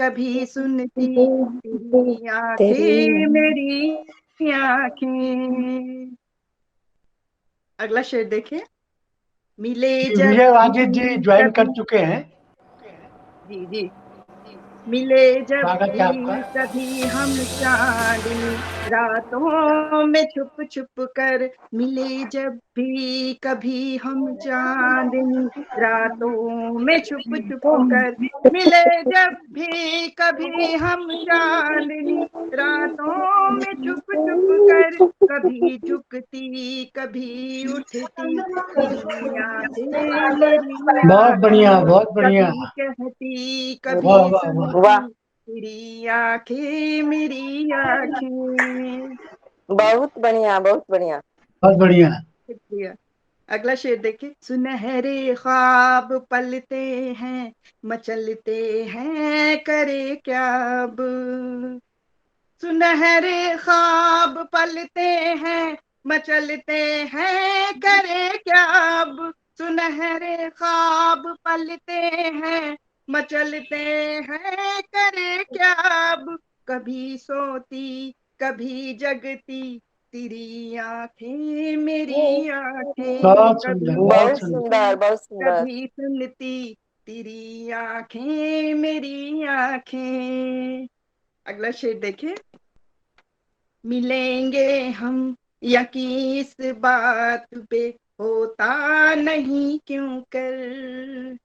कभी सुनती तेरी आंखें मेरी आंखें। अगला शेर देखिए। मिले जी, जब विजय वाजिद जी भी ज्वाइन कर कभी, चुके हैं। जी जी, मिले जब स्वागत है आपका। भी कभी हम चांदनी रातों में छुप छुप कर, मिले जब भी कभी हम चांदनी रातों में छुप छुप कर, मिले जब भी कभी हम चांदनी रातों में छुप छुप कर, कभी झुकती कभी उठती तेरी आंखें मेरी बहुत बढ़िया, आंखें, बहुत बढ़िया। कभी कहती वाह कभी वाह वाह। सुनती तेरी आंखें मेरी आंखें। बहुत बढ़िया, बहुत बढ़िया। बहुत बढ़िया। शुक्रिया। अगला शेर देखिए। सुनहरे ख्वाब पलते हैं मचलते हैं करे क्या अब, सुनहरे ख्वाब पलते हैं मचलते हैं करे क्या अब, सुनहरे ख्वाब पलते हैं मचलते हैं करे क्या अब, कभी सोती कभी जगती तेरी आंखें मेरी आंखें, बहुत सुंदर, कभी बहुत बहुत सुंदर। सुंदर, देखती बहुत सुंदर। कभी सुनती तेरी आंखें मेरी आंखें। अगला शेर देखिए। मिलेंगे हम यकीन इस बात पे होता नहीं क्यों कर,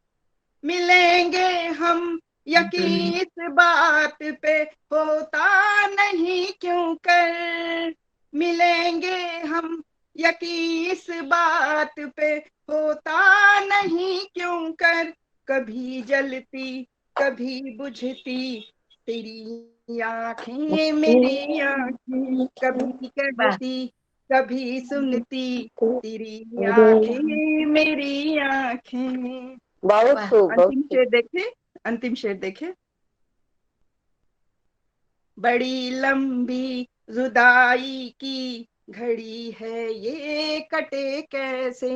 मिलेंगे हम यकीन इस बात पे होता नहीं क्यों कर, मिलेंगे हम यकीन इस बात पे होता नहीं क्यों कर, कभी जलती कभी बुझती तेरी आंखें मेरी आंखें, कभी कहती कभी सुनती तेरी आंखें मेरी आंखें। बहुत खूब, बहुत अंतिम खूब। शेर देखे, अंतिम शेर देखे। बड़ी लंबी जुदाई की घड़ी है ये कटे कैसे,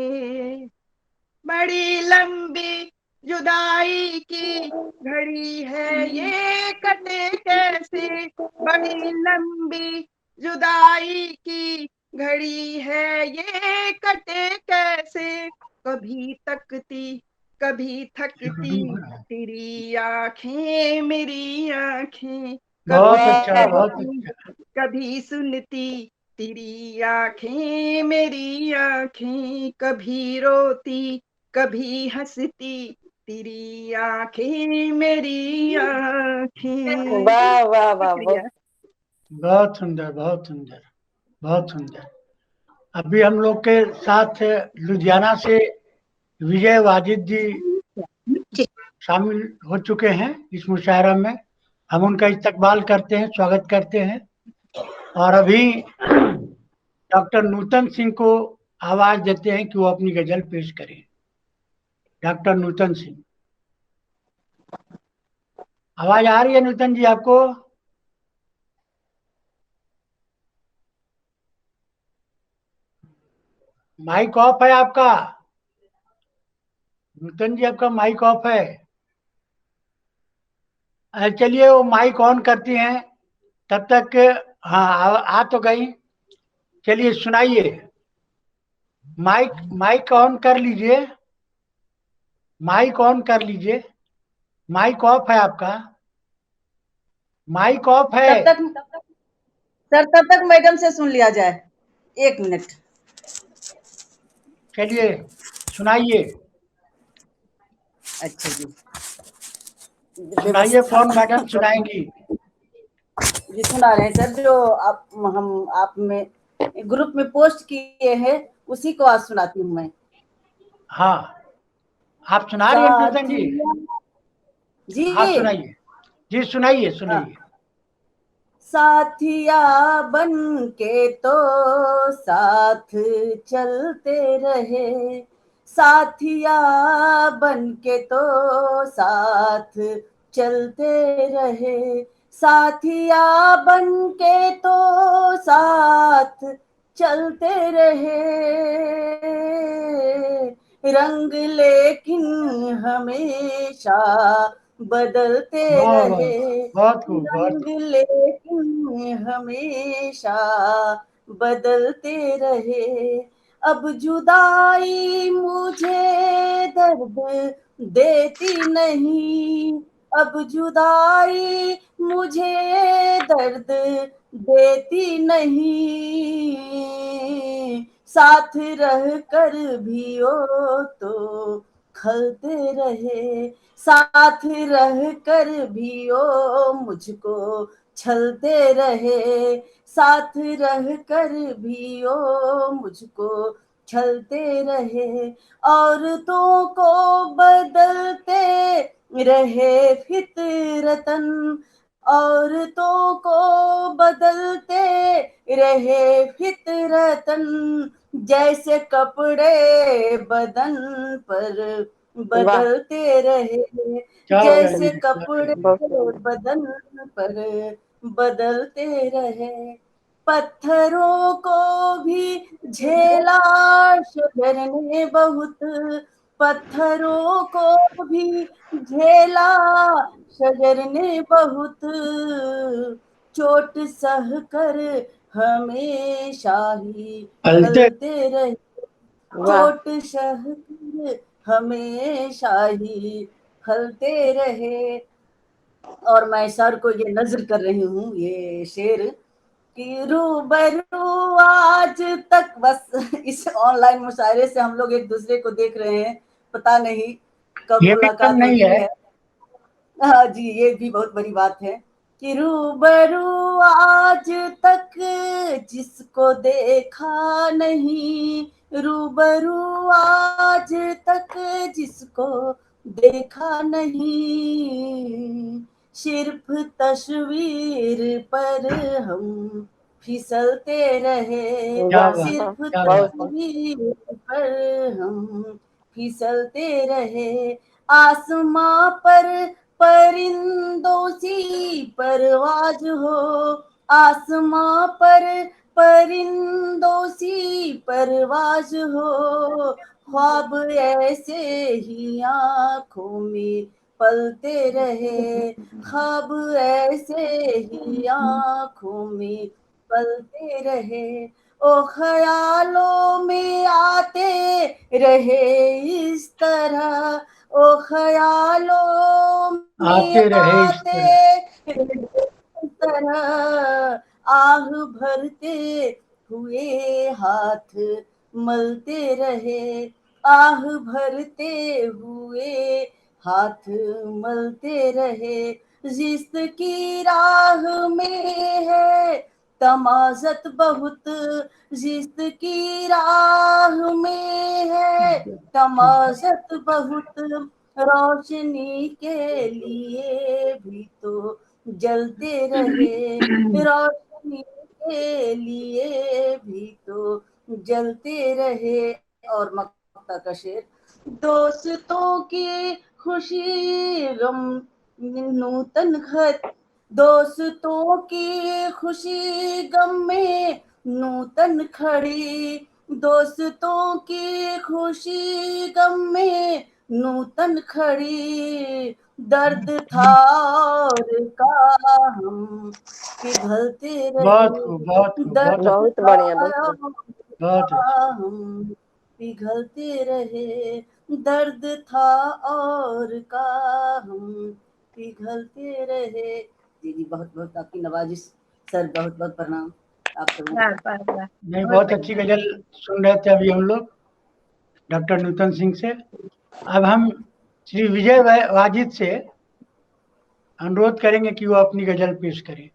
बड़ी लंबी जुदाई की घड़ी है ये कटे कैसे, बड़ी लंबी जुदाई की घड़ी है ये कटे कैसे, कभी तकती कभी थकती तेरी आंखें मेरी आंखें, बहुत कभी अच्छा, वाह, बहुत कहती अच्छा। कभी सुनती तेरी आंखें मेरी आंखें, कभी रोती कभी हंसती तेरी आंखें मेरी आंखें। वाह, वाह, वाह, शुक्रिया। बहुत। बहुत सुंदर, बहुत सुंदर, बहुत सुंदर। अभी हम लोग के साथ लुधियाना से विजय वाजिद जी शामिल हो चुके हैं इस मुशायरा में। हम उनका इस्तकबाल करते हैं, स्वागत करते हैं। और अभी डॉक्टर नूतन सिंह को आवाज देते हैं कि वो अपनी गजल पेश करें। डॉक्टर नूतन सिंह, आवाज आ रही है नूतन जी आपको? माइक ऑफ है आपका। नूतन जी आपका माइक ऑफ है। चलिए वो माइक ऑन करती हैं तब तक। हाँ, आ तो गई। चलिए सुनाइए। माइक माइक ऑन कर लीजिए। माइक ऑन कर लीजिए। माइक ऑफ है आपका। माइक ऑफ है। तब तक सर, तब तक मैडम से सुन लिया जाए। 1 मिनट। चलिए सुनाइए। अच्छा जी, सुनाइए, व्यवस्था कौन मैडम सुनाएंगी? जी सुना रहे हैं सर। जो आप में ग्रुप में पोस्ट किए हैं उसी को आज सुनाती हूँ मैं। हाँ, आप सुना रही हैं नूतन जी? साथिया जी, हाँ सुनाइए। जी सुनाइए, सुनाइए। साथिया बन के तो साथ चलते रहे, साथिया बन के तो साथ चलते रहे, साथिया बन के तो साथ चलते रहे, रंग लेकिन हमेशा बदलते वाह वाह, रहे बहुत खूब, बहुत रंग, लेकिन हमेशा बदलते रहे। अब जुदाई मुझे दर्द देती नहीं, अब जुदाई मुझे दर्द देती नहीं, साथ रह कर भी ओ तो खलते रहे, साथ रह कर भी ओ मुझको छलते रहे, साथ रह कर भी ओ मुझको छलते रहे। औरतों को बदलते रहे फितरतन, औरतों को बदलते रहे फितरतन, जैसे कपड़े बदन पर बदलते रहे, क्या हो रहा जैसे है, कपड़े बहुत बदन पर बदलते रहे। पत्थरों को भी झेला शजर ने बहुत, पत्थरों को भी झेला शजर ने बहुत, चोट सह कर हमेशा ही हलते फलते रहे, वाह। चोट सह कर हमेशा ही फलते रहे। और मैं सर को ये नज्र कर रही हूँ, ये शेर कि रूबरू आज तक, बस इस ऑनलाइन मुशायरे से हम लोग एक दूसरे को देख रहे हैं, पता नहीं कब ये भी कम मुलाकात नहीं होती है। है। हाँ जी, ये भी बहुत बड़ी बात है कि रूबरू आज तक जिसको देखा नहीं, रूबरू आज तक जिसको देखा नहीं, सिर्फ तस्वीर पर हम फिसलते रहे, क्या वाह बात, वाह, सिर्फ क्या बात। बहुत तस्वीर पर हम फिसलते रहे। आसमां पर परिंदों सी परवाज हो, आसमां पर परिंदों सी परवाज हो, ख्वाब ऐसे ही आंखों में पलते रहे, ख्वाब ऐसे ही आंखों में पलते रहे। ओ ख्यालों में आते रहे इस तरह, ओ ख्यालों में आते रहे इस आते तरह। रहे इस तरह, आह भरते हुए हाथ मलते रहे, आह भरते हुए हाथ मलते रहे। जिस्त की राह में है तमाजत बहुत, जिस्त की राह में है तमाजत बहुत, रोशनी के लिए भी तो जलते रहे, रोशनी के लिए भी तो जलते रहे। और मक्ता का शेर, दोस्तों की खुशी गम नूतन घर, दोस्तों की खुशी गम में नूतन खड़ी, दोस्तों की खुशी गम में नूतन खड़ी, दर्द था और का हम पिघलते बहुत रहे, खूब, बहुत खूब, बहुत दर्द अच्छा, बहुत था बढ़िया, बहुत बढ़िया। और बहुत अच्छा। का हम पिघलते रहे, दर्द था और का हम पिघलते रहे। जी जी, बहुत बहुत आपकी नवाजिश सर, बहुत बहुत प्रणाम आप सबों वाह को। वाह वाह, नहीं, बहुत बहुत अच्छी बढ़िया। गजल सुन रहे थे अभी हम लोग डॉक्टर नूतन सिंह से। अब हम श्री विजय वाजिद से अनुरोध करेंगे कि वो अपनी गजल पेश करें।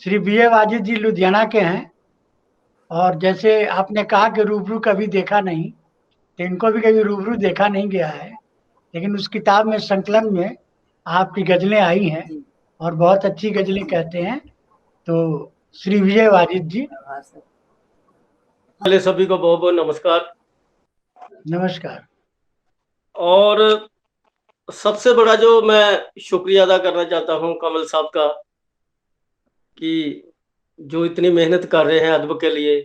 श्री विजय वाजिद जी लुधियाना के हैं, और जैसे आपने कहा कि रूबरू कभी देखा नहीं, तो इनको भी कभी रूबरू देखा नहीं गया है, लेकिन उस किताब में संकलन में आपकी गजलें आई हैं जी, और बहुत अच्छी गजलें कहते हैं। तो श्री विजय वाजिद जी, आभार सर। पहले सभी को बहुत बहुत नमस्कार। नमस्कार। और सबसे बड़ा जो मैं शुक्रिया अदा करना चाहता हूं कमल साहब का, कि जो इतनी मेहनत कर रहे हैं अदब के लिए,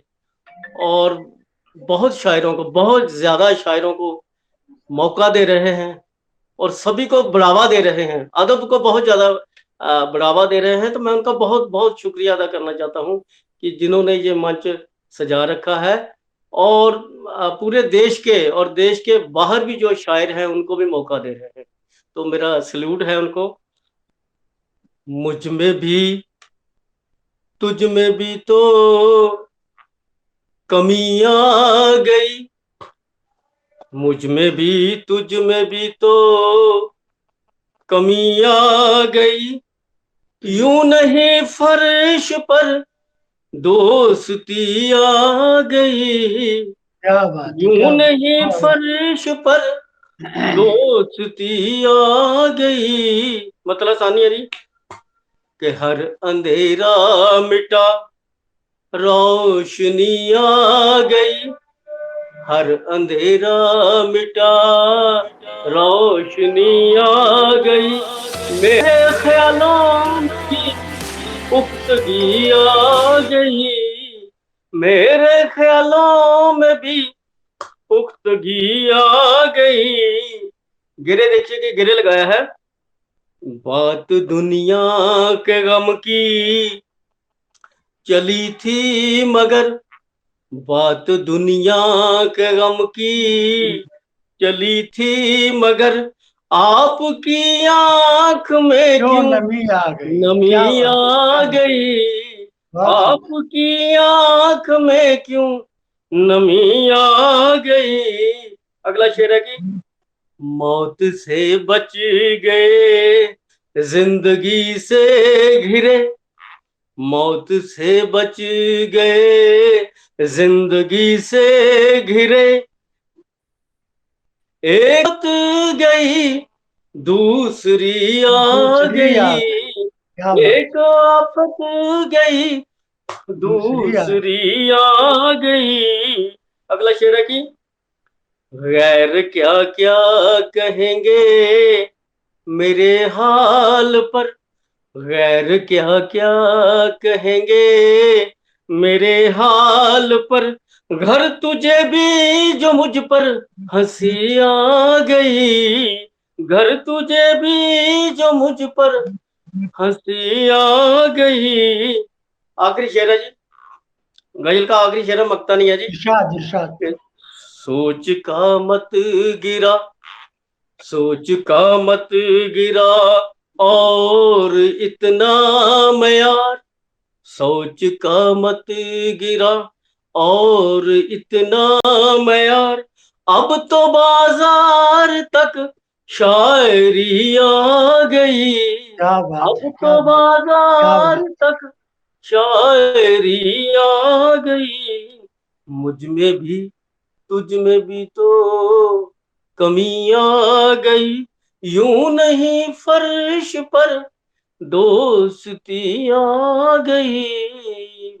और बहुत शायरों को, बहुत ज्यादा शायरों को मौका दे रहे हैं और सभी को बढ़ावा दे रहे हैं, अदब को बहुत ज्यादा बढ़ावा दे रहे हैं। तो मैं उनका बहुत बहुत शुक्रिया अदा करना चाहता हूँ कि जिन्होंने ये मंच सजा रखा है, और पूरे देश के और देश के बाहर भी जो शायर हैं उनको भी मौका दे रहे हैं। तो मेरा सल्यूट है उनको। मुझ में भी तुझ में भी तो कमी आ गई, मुझ में भी तुझ में भी तो कमी आ गई, यूं नहीं फर्श पर दोस्ती आ गई, क्या बात है, यूं क्या नहीं बात। फर्श पर दोस्ती आ गई। मतलब आसानी है जी कि हर अंधेरा मिटा रोशनी आ गई, हर अंधेरा मिटा रोशनी आ गई, मेरे ख्यालों की पुख्तगी आ गई, मेरे ख्यालों में भी पुख्तगी आ गई। गिरे देखिए कि गिरे लगाया है। बात दुनिया के गम की चली थी मगर, बात दुनिया के गम की चली थी मगर, आपकी आंख में क्यों क्यों नमी आ गई, क्या नमी बात, आ गई, बहुत सुंदर। आपकी आंख में क्यों नमी आ गई। अगला शेर है कि मौत से बच गए जिंदगी से घिरे, मौत से बच गए जिंदगी से घिरे, एक गई दूसरी आ दूसरी आ गई, गई, क्या बात, एक आफत गई दूसरी आ गई। दूसरी आ गई। अगला शेर है कि गैर क्या क्या कहेंगे मेरे हाल पर, गैर क्या क्या कहेंगे मेरे हाल पर, घर तुझे भी जो मुझ पर हंसी आ गई, घर तुझे भी जो मुझ पर हंसी आ गई। आखिरी शेर है जी, गजल का आखिरी शेर है, मकता नहीं है जी। इरशाद, इरशाद। सोच का मत गिरा, सोच का मत गिरा और इतना मयार, सोच का मत गिरा और इतना मयार, अब तो बाजार तक शायरी आ गई, क्या बात है, अब क्या तो बात, क्या बाजार बात। तक शायरी आ गई, मुझ में भी तुझ में भी तो कमी आ गई, यूं नहीं फर्श पर दोस्ती आ गई।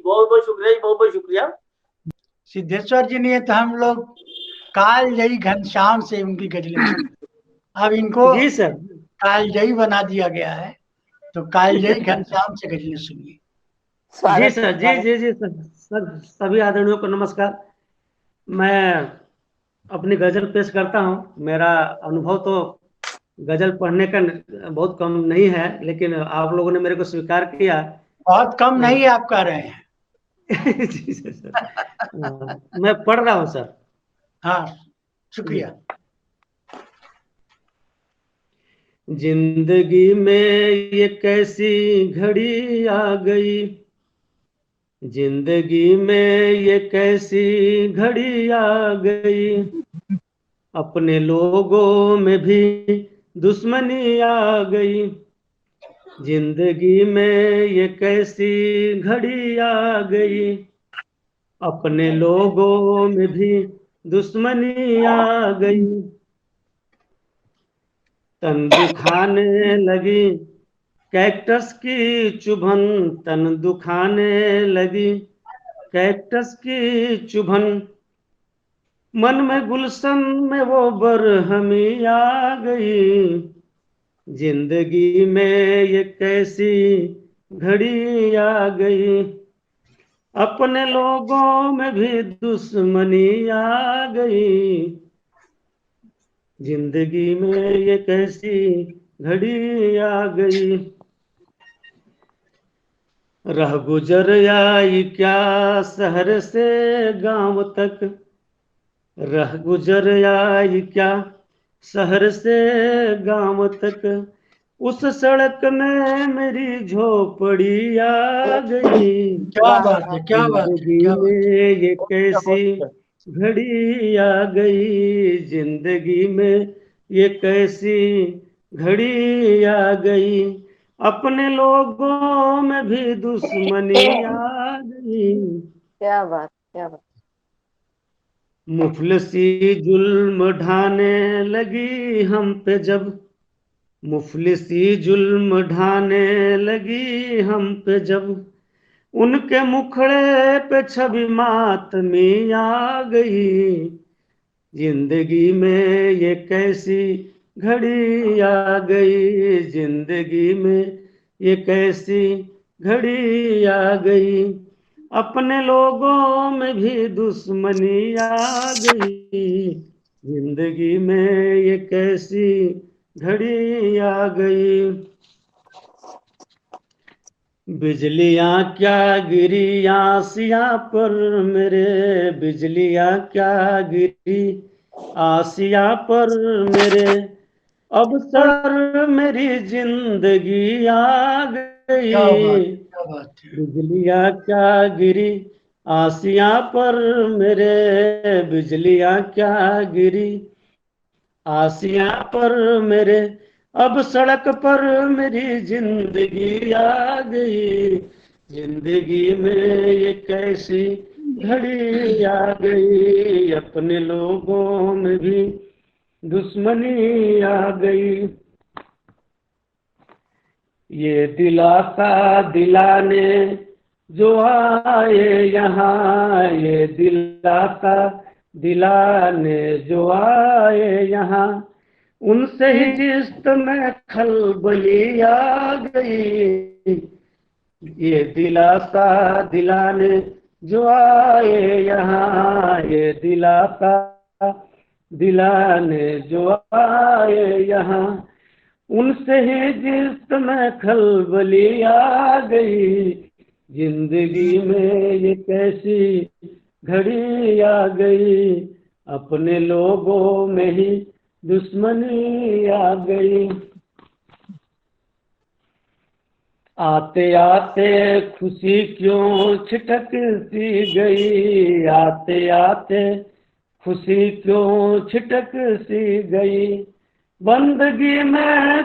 बहुत बहुत शुक्रिया जी, बहुत बहुत शुक्रिया। सिद्धेश्वर जी ने तो हम लोग कालजयी घनश्याम से उनकी गजलें सुनी, अब इनको जी सर। कालजयी बना दिया गया है, तो कालजयी घनश्याम से गजलें सुनिए। जी स्वागत सर, जी स्वागत। जी जी सर, सर सभी आदरणीयों को नमस्कार। मैं अपनी गजल पेश करता हूँ। मेरा अनुभव तो गजल पढ़ने का बहुत कम नहीं है, लेकिन आप लोगों ने मेरे को स्वीकार किया। बहुत कम नहीं आप कह रहे हैं। जी सर, मैं पढ़ रहा हूँ सर। हाँ, शुक्रिया। जिंदगी में ये कैसी घड़ी आ गई, जिंदगी में ये कैसी घड़ी आ गई, अपने लोगों में भी दुश्मनी आ गई, जिंदगी में ये कैसी घड़ी आ गई, अपने लोगों में भी दुश्मनी आ गई, तन दुखाने लगी कैक्टस की चुभन, तन दुखाने लगी कैक्टस की चुभन, मन में गुलशन में वो बरहमी आ गई, जिंदगी में ये कैसी घड़ी आ गई, अपने लोगों में भी दुश्मनी आ गई, जिंदगी में ये कैसी घड़ी आ गई, रह गुजर आई क्या शहर से गांव तक, रह गुजर आई क्या शहर से गांव तक, उस सड़क में मेरी झोपड़ी आ गई, क्या बात है, क्या बात है, जिंदगी क्या बात में ये कैसी घड़ी आ गई, जिंदगी में ये कैसी घड़ी आ गई, अपने लोगों में भी दुश्मनी आ गई, क्या बात, क्या बात। मुफलिसी जुल्म ढाने लगी हम पे जब, मुफलिसी जुल्म ढाने लगी हम पे जब, उनके मुखड़े पे छवि मातमी आ गई, जिंदगी में ये कैसी घड़ी आ गई, जिंदगी में ये कैसी घड़ी आ गई, अपने लोगों में भी दुश्मनी आ गई, जिंदगी में ये कैसी घड़ी आ गई, बिजलियां क्या गिरी आसियां पर मेरे, बिजलियां क्या गिरी आसियां पर मेरे, अब सर मेरी जिंदगी आ गई, क्या बात है। बिजलियां क्या गिरी आसियां पर मेरे, बिजलियां क्या गिरी आसियां पर मेरे, अब सड़क पर मेरी जिंदगी आ गई, जिंदगी में ये कैसी घड़ी आ गई, अपने लोगों में भी दुश्मनी आ गई, ये दिलासा दिलाने जो आए यहाँ, ये दिलासा दिलाने जो आए यहाँ, उनसे ही रिश्त में खलबली आ गई, ये दिलासा दिलाने जो आए यहाँ, ये दिलासा दिलाने जो आए यहाँ, उनसे ही जिस्त में खलबली आ गई, जिंदगी में ये कैसी घड़ी आ गई, अपने लोगों में ही दुश्मनी आ गई, आते आते खुशी क्यों छिटक सी गई, आते आते खुशी क्यों छिटक सी गई, बंदगी में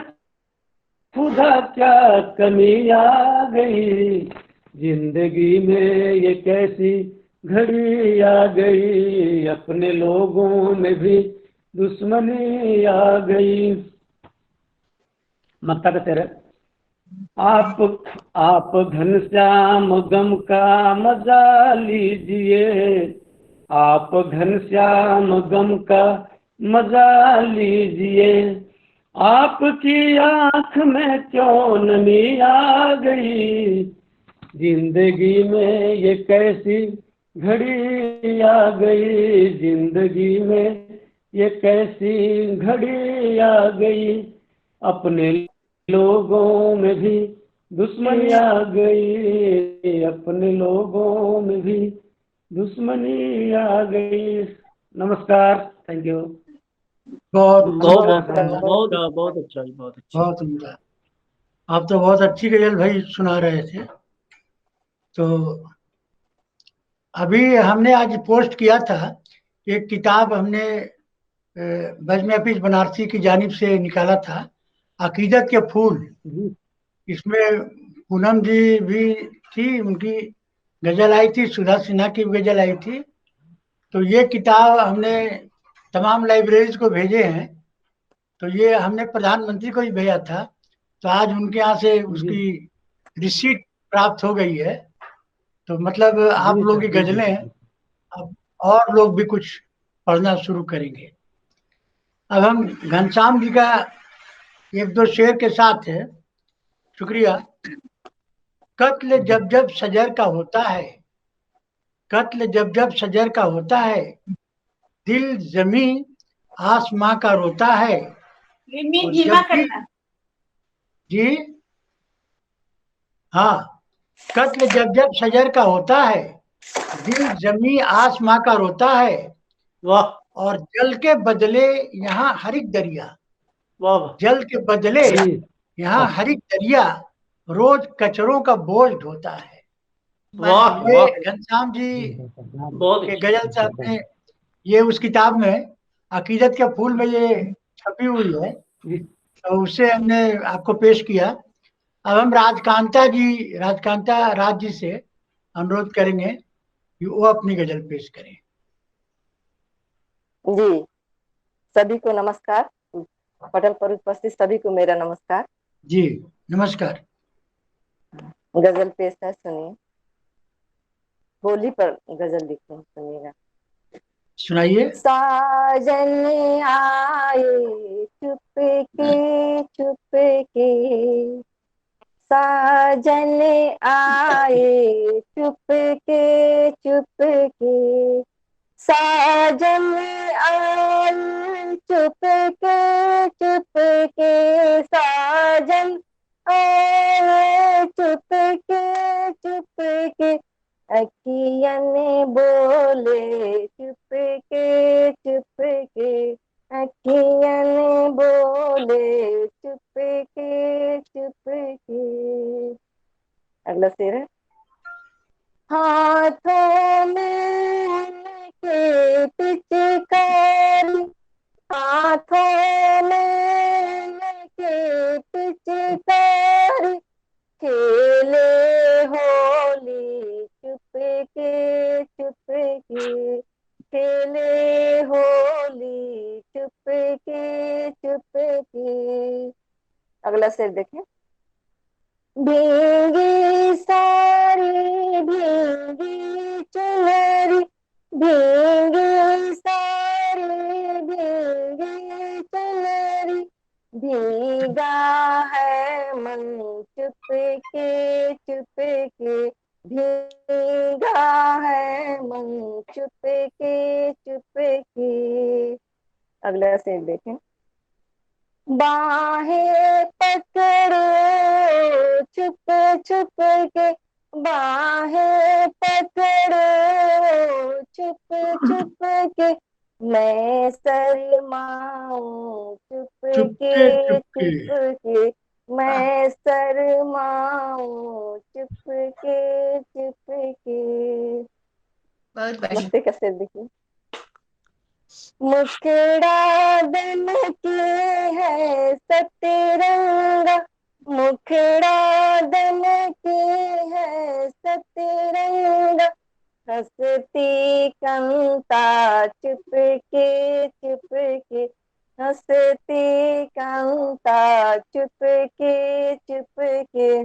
खुदा क्या कमी आ गई, जिंदगी में ये कैसी घड़ी आ गई, अपने लोगों में भी दुश्मनी आ गई, मक्ता का तेरे आप घनश्याम गम का मजा लीजिए, आप घनश्याम गम का मजा लीजिए, आपकी आंख में क्यों नमी आ गई, जिंदगी में ये कैसी घड़ी आ गई, जिंदगी में ये कैसी घड़ी आ गई, अपने लोगों में भी दुश्मनी आ गई, अपने लोगों में भी दुश्मनी आ गई। नमस्कार, थैंक यू। बहुत बहुत बहुत बहुत बहुत अच्छा, बहुत अच्छा। बहुत उम्दा। आप तो बहुत अच्छी गजल भाई सुना रहे थे। तो अभी हमने आज पोस्ट किया था, एक किताब हमने बज़्म हफीज बनारसी की जानिब से निकाला था, अकीदत के फूल। इसमें पूनम जी भी थी, उनकी गजल आई थी, सुधा सिन्हा की भी गजल आई थी। तो ये किताब हमने तमाम लाइब्रेरीज को भेजे हैं। तो ये हमने प्रधानमंत्री को ही भेजा था, तो आज उनके यहाँ से उसकी रिसीट प्राप्त हो गई है। तो मतलब आप लोग की गजलें अब और लोग भी कुछ पढ़ना शुरू करेंगे। अब हम घनश्याम जी का एक दो शेर के साथ है। शुक्रिया। कत्ल जब जब सजर का होता है, कत्ल जब जब सजर का होता है, दिल जमी आस माँ का रोता है। धीमी और धीमा जब भी करना। जी हाँ, कत्ल जब जब शजर का होता है, दिल जमी आस माँ का रोता है। वाह और जल के बदले यहाँ हरिक दरिया, वाह वाह जल के बदले जी यहाँ हरिक दरिया रोज कचरों का बोझ ढोता है। वाह ये वाह, घनश्याम जी बहुत के अच्छी। गजल साहब ने ये उस किताब में अकीदत के फूल में ये छपी हुई है, तो उससे हमने आपको पेश किया। अब हम राजकांता राज जी से अनुरोध करेंगे कि वो अपनी गजल पेश करें। जी, सभी को नमस्कार। पटल पर उपस्थित सभी को मेरा नमस्कार। जी नमस्कार। गजल पेश है, सुनिए। होली पर गजल लिखी है, सुनिएगा। सुनाइए। साजन आए चुपके, साजन आए चुपके, साजन आए चुपके, साजन आए चुपके, अखियन बोले चुपके, अखियन बोले चुपके। अगला शेर है। हाथों में के पिचकारी, हाथों में के पिचकारी, खेले होली चुपके, खेले होली चुपके। अगला शेर देखें। भीगी सारी भीगी चुनरी, भीगी सारी भीगी चुनरी, भीगा है मन चुपके, भीगा है मन चुपके। अगला शेर देखें। बाहें पकड़ो छुप के, बाहें पकड़ो छुप के, मैं शर्माऊं चुपके चुपके। चुपके, मैं शर्माऊं चुपके। बहुत बढ़िया। मस्ती का शेर देखिए। मुखड़ा दन की है सतरंगा, मुखड़ा दन की है सतरंगा, हंसती कंता चुपके, हंसती कंता चुपके।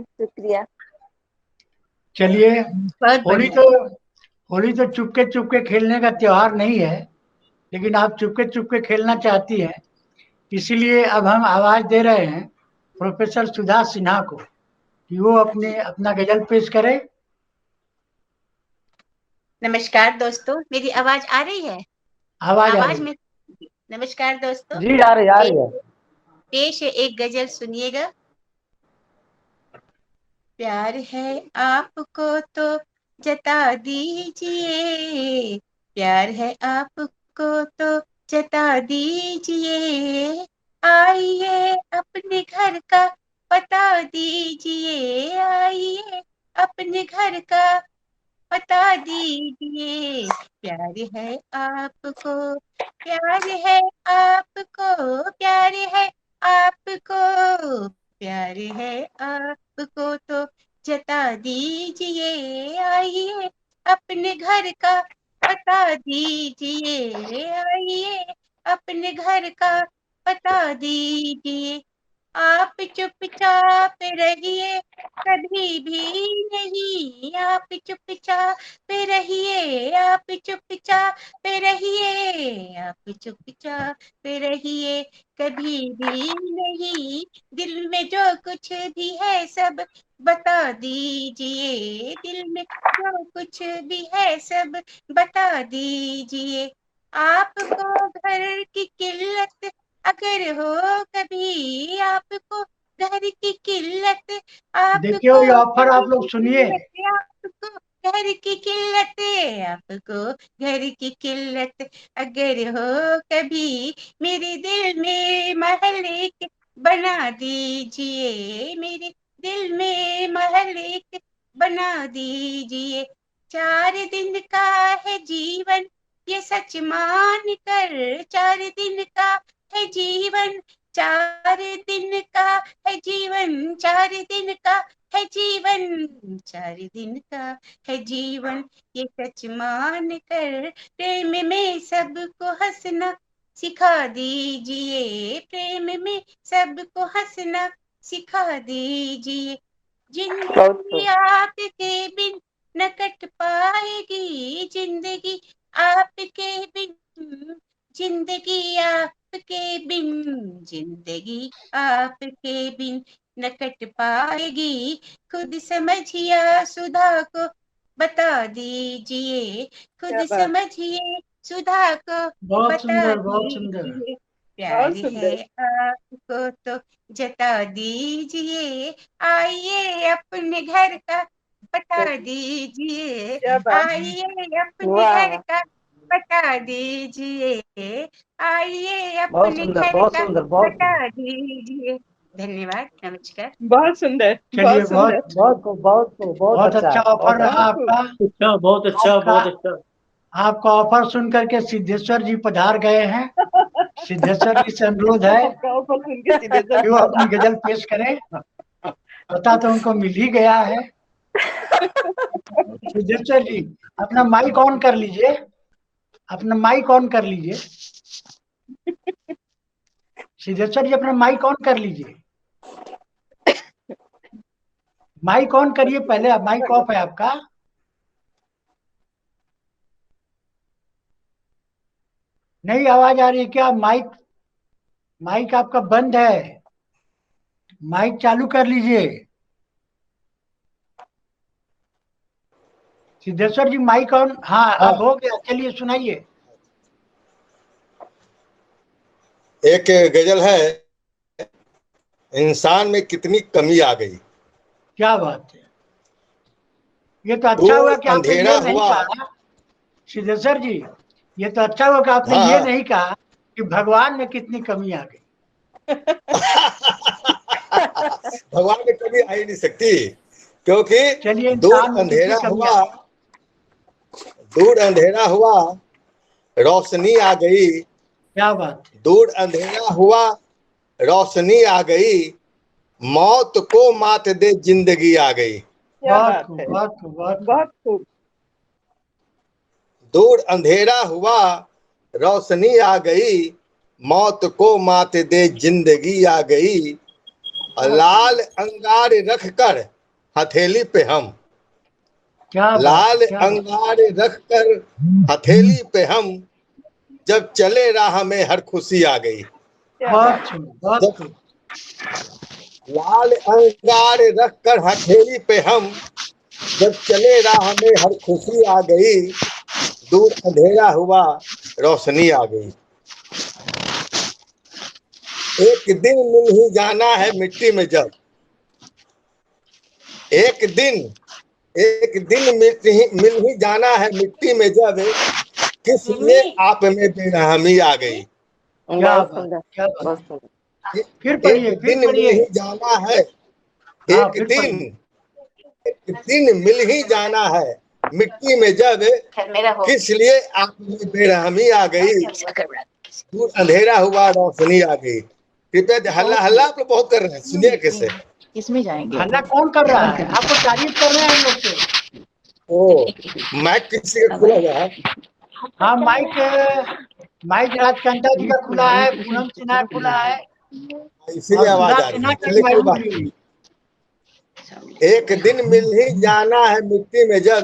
शुक्रिया। चलिए, बहुत होली बढ़िया। तो होली तो चुपके चुपके खेलने का त्योहार नहीं है, लेकिन आप चुपके चुपके खेलना चाहती हैं, इसीलिए अब हम आवाज दे रहे हैं प्रोफेसर सुधा सिन्हा को कि वो अपना गजल पेश करे। नमस्कार दोस्तों, मेरी आवाज आ रही है? आवाज आ आवाज रही है। में। नमस्कार दोस्तों, जी आ रही है। पेश है एक गजल, सुनिएगा। प्यार है आपको तो जता दीजिए, प्यार है आपको तो जता दीजिए, आइए अपने घर का बता दीजिए, आइए अपने घर का बता दीजिए। प्यार है आपको, प्यार है आपको, प्यार है आपको, प्यार है आपको तो जता दीजिए, आइए अपने घर का बता दीजिए, आइए अपने घर का बता दीजिए। आप चुपचाप रहिए, कभी भी नहीं, आप चुपचाप रहिए, आप चुपचाप रहिए, आप चुपचाप रहिए, कभी भी नहीं, दिल में जो कुछ भी है सब बता दीजिए, दिल में जो कुछ भी है सब बता दीजिए। आपको घर की किल्लत अगर हो कभी, आपको घर की किल्लत, देखिए आपको ये ऑफर आप घर लोग की सुनिए। किल्लत, आपको घर की किल्लत, आपको घर की किल्लत अगर हो कभी, मेरे दिल में महल एक बना दीजिए, मेरे दिल में महल एक बना दीजिए। 4 दिन का है जीवन ये सच मान कर, 4 दिन का है जीवन, 4 दिन का है जीवन, 4 दिन का है जीवन, 4 दिन का है जीवन, ये सच मान कर प्रेम में सबको हंसना सिखा दीजिए, प्रेम में सबको हंसना सिखा दीजिए। जिंदगी आपके बिन न कट पाएगी, जिंदगी आपके बिन, जिंदगी आपके बिन, जिंदगी आपके बिन न कट पाएगी। खुद समझिए सुधा को बता दीजिए, खुद समझिए सुधा को बहुत बता सुंदर, बहुत सुंदर। दीजिए। प्यार है आपको तो जता दीजिए, आइए अपने घर का बता दीजिए, आइए अपने घर का बता दीजिए, आइए बहुत अपने सुंदर, घर बहुत का सुंदर, बहुत बता दीजिए। धन्यवाद, नमस्कार। बहुत सुंदर, चलिए बहुत बहुत सुंदर। बहुत अच्छा ऑफर रहा आपका। अच्छा, बहुत अच्छा, आपका बहुत अच्छा। आपका ऑफर सुन करके सिद्धेश्वर जी पधार गए हैं। सिद्धेश्वर जी से अनुरोध है आपका ऑफर सुन के सिद्धेश्वर कि वो अपनी गजल पेश करें। पता तो उनको मिल ही गया है। सिद्धेश्वर जी अपना माइक ऑन कर लीजिए, अपना माइक ऑन कर लीजिए। सिद्धेश्वर जी अपना माइक ऑन कर लीजिए, माइक ऑन करिए पहले। माइक ऑफ है आपका। नहीं आवाज आ रही है क्या? माइक माइक आपका बंद है, माइक चालू कर लीजिए। सिद्धेश्वर जी माइक ऑन। हाँ अब हो गया, चलिए सुनाइए। एक गजल है, इंसान में कितनी कमी आ गई। क्या बात है, ये तो अच्छा हुआ दूर कि आपने अंधेरा ये नहीं हुआ। कहा सिद्धेश्वर जी, ये तो अच्छा हुआ कि आपने ये हाँ नहीं कहा कि भगवान में कितनी कमी आ गई। भगवान में कमी आ ही नहीं सकती, क्योंकि चलिए दूर इंसान में कितनी अंधेरा कमी आ हुआ, गई। दूर अंधेरा हुआ, रोशनी आ गई। क्या बात है, दूर अंधेरा हुआ, रोशनी आ गई। मौत को मात दे जिंदगी आ गई। बहुत खूब, बहुत खूब, बहुत खूब। दूर अंधेरा हुआ, रोशनी आ गई। मौत को मात दे जिंदगी आ गई। लाल अंगार रख कर हथेली पे हम, क्या बात लाल है, क्या बात है। अंगार रख कर हथेली पे हम, जब चले राह में हर खुशी आ गई। बहुत खूब, बहुत खूब। लाल अंगार रख कर हथेली पे हम, जब चले राह में हर खुशी आ गई। दूर अंधेरा हुआ, रोशनी आ गई। एक दिन मिल ही जाना है मिट्टी में जब, एक दिन मिल ही जाना है मिट्टी में जब, किस लिए आप में बेरहमी आ गई। क्या बहुत बात, सुंदर, क्या बात। बहुत सुंदर। फिर पढ़िए, एक फिर दिन मिल ही पढ़िए। जाना है, हाँ एक फिर दिन पढ़िए। एक दिन मिल ही जाना है मिट्टी में जब, मेरा हो किस लिए आप में बेरहमी आ गई। दूर अंधेरा हुआ, रोशनी आ गई। कृपया हल्ला हल्ला आप लोग बहुत कर रहे हैं, सुनिए कैसे। किसमें जाएंगे? हल्ला कौन कर रहा है? आपको तारीफ कर रहे हैं हम लोग से। ओ माइक किसी का खुला हुआ है? हाँ माइक राजकांता जी का खुला है, पूनम सिन्हा खुला है इसीलिए और आवाज सुधा आ रही सिन्हा है। की चलिए कोई माइक बात खुली हुई नहीं। है। एक दिन मिल ही जाना है मिट्टी में जब,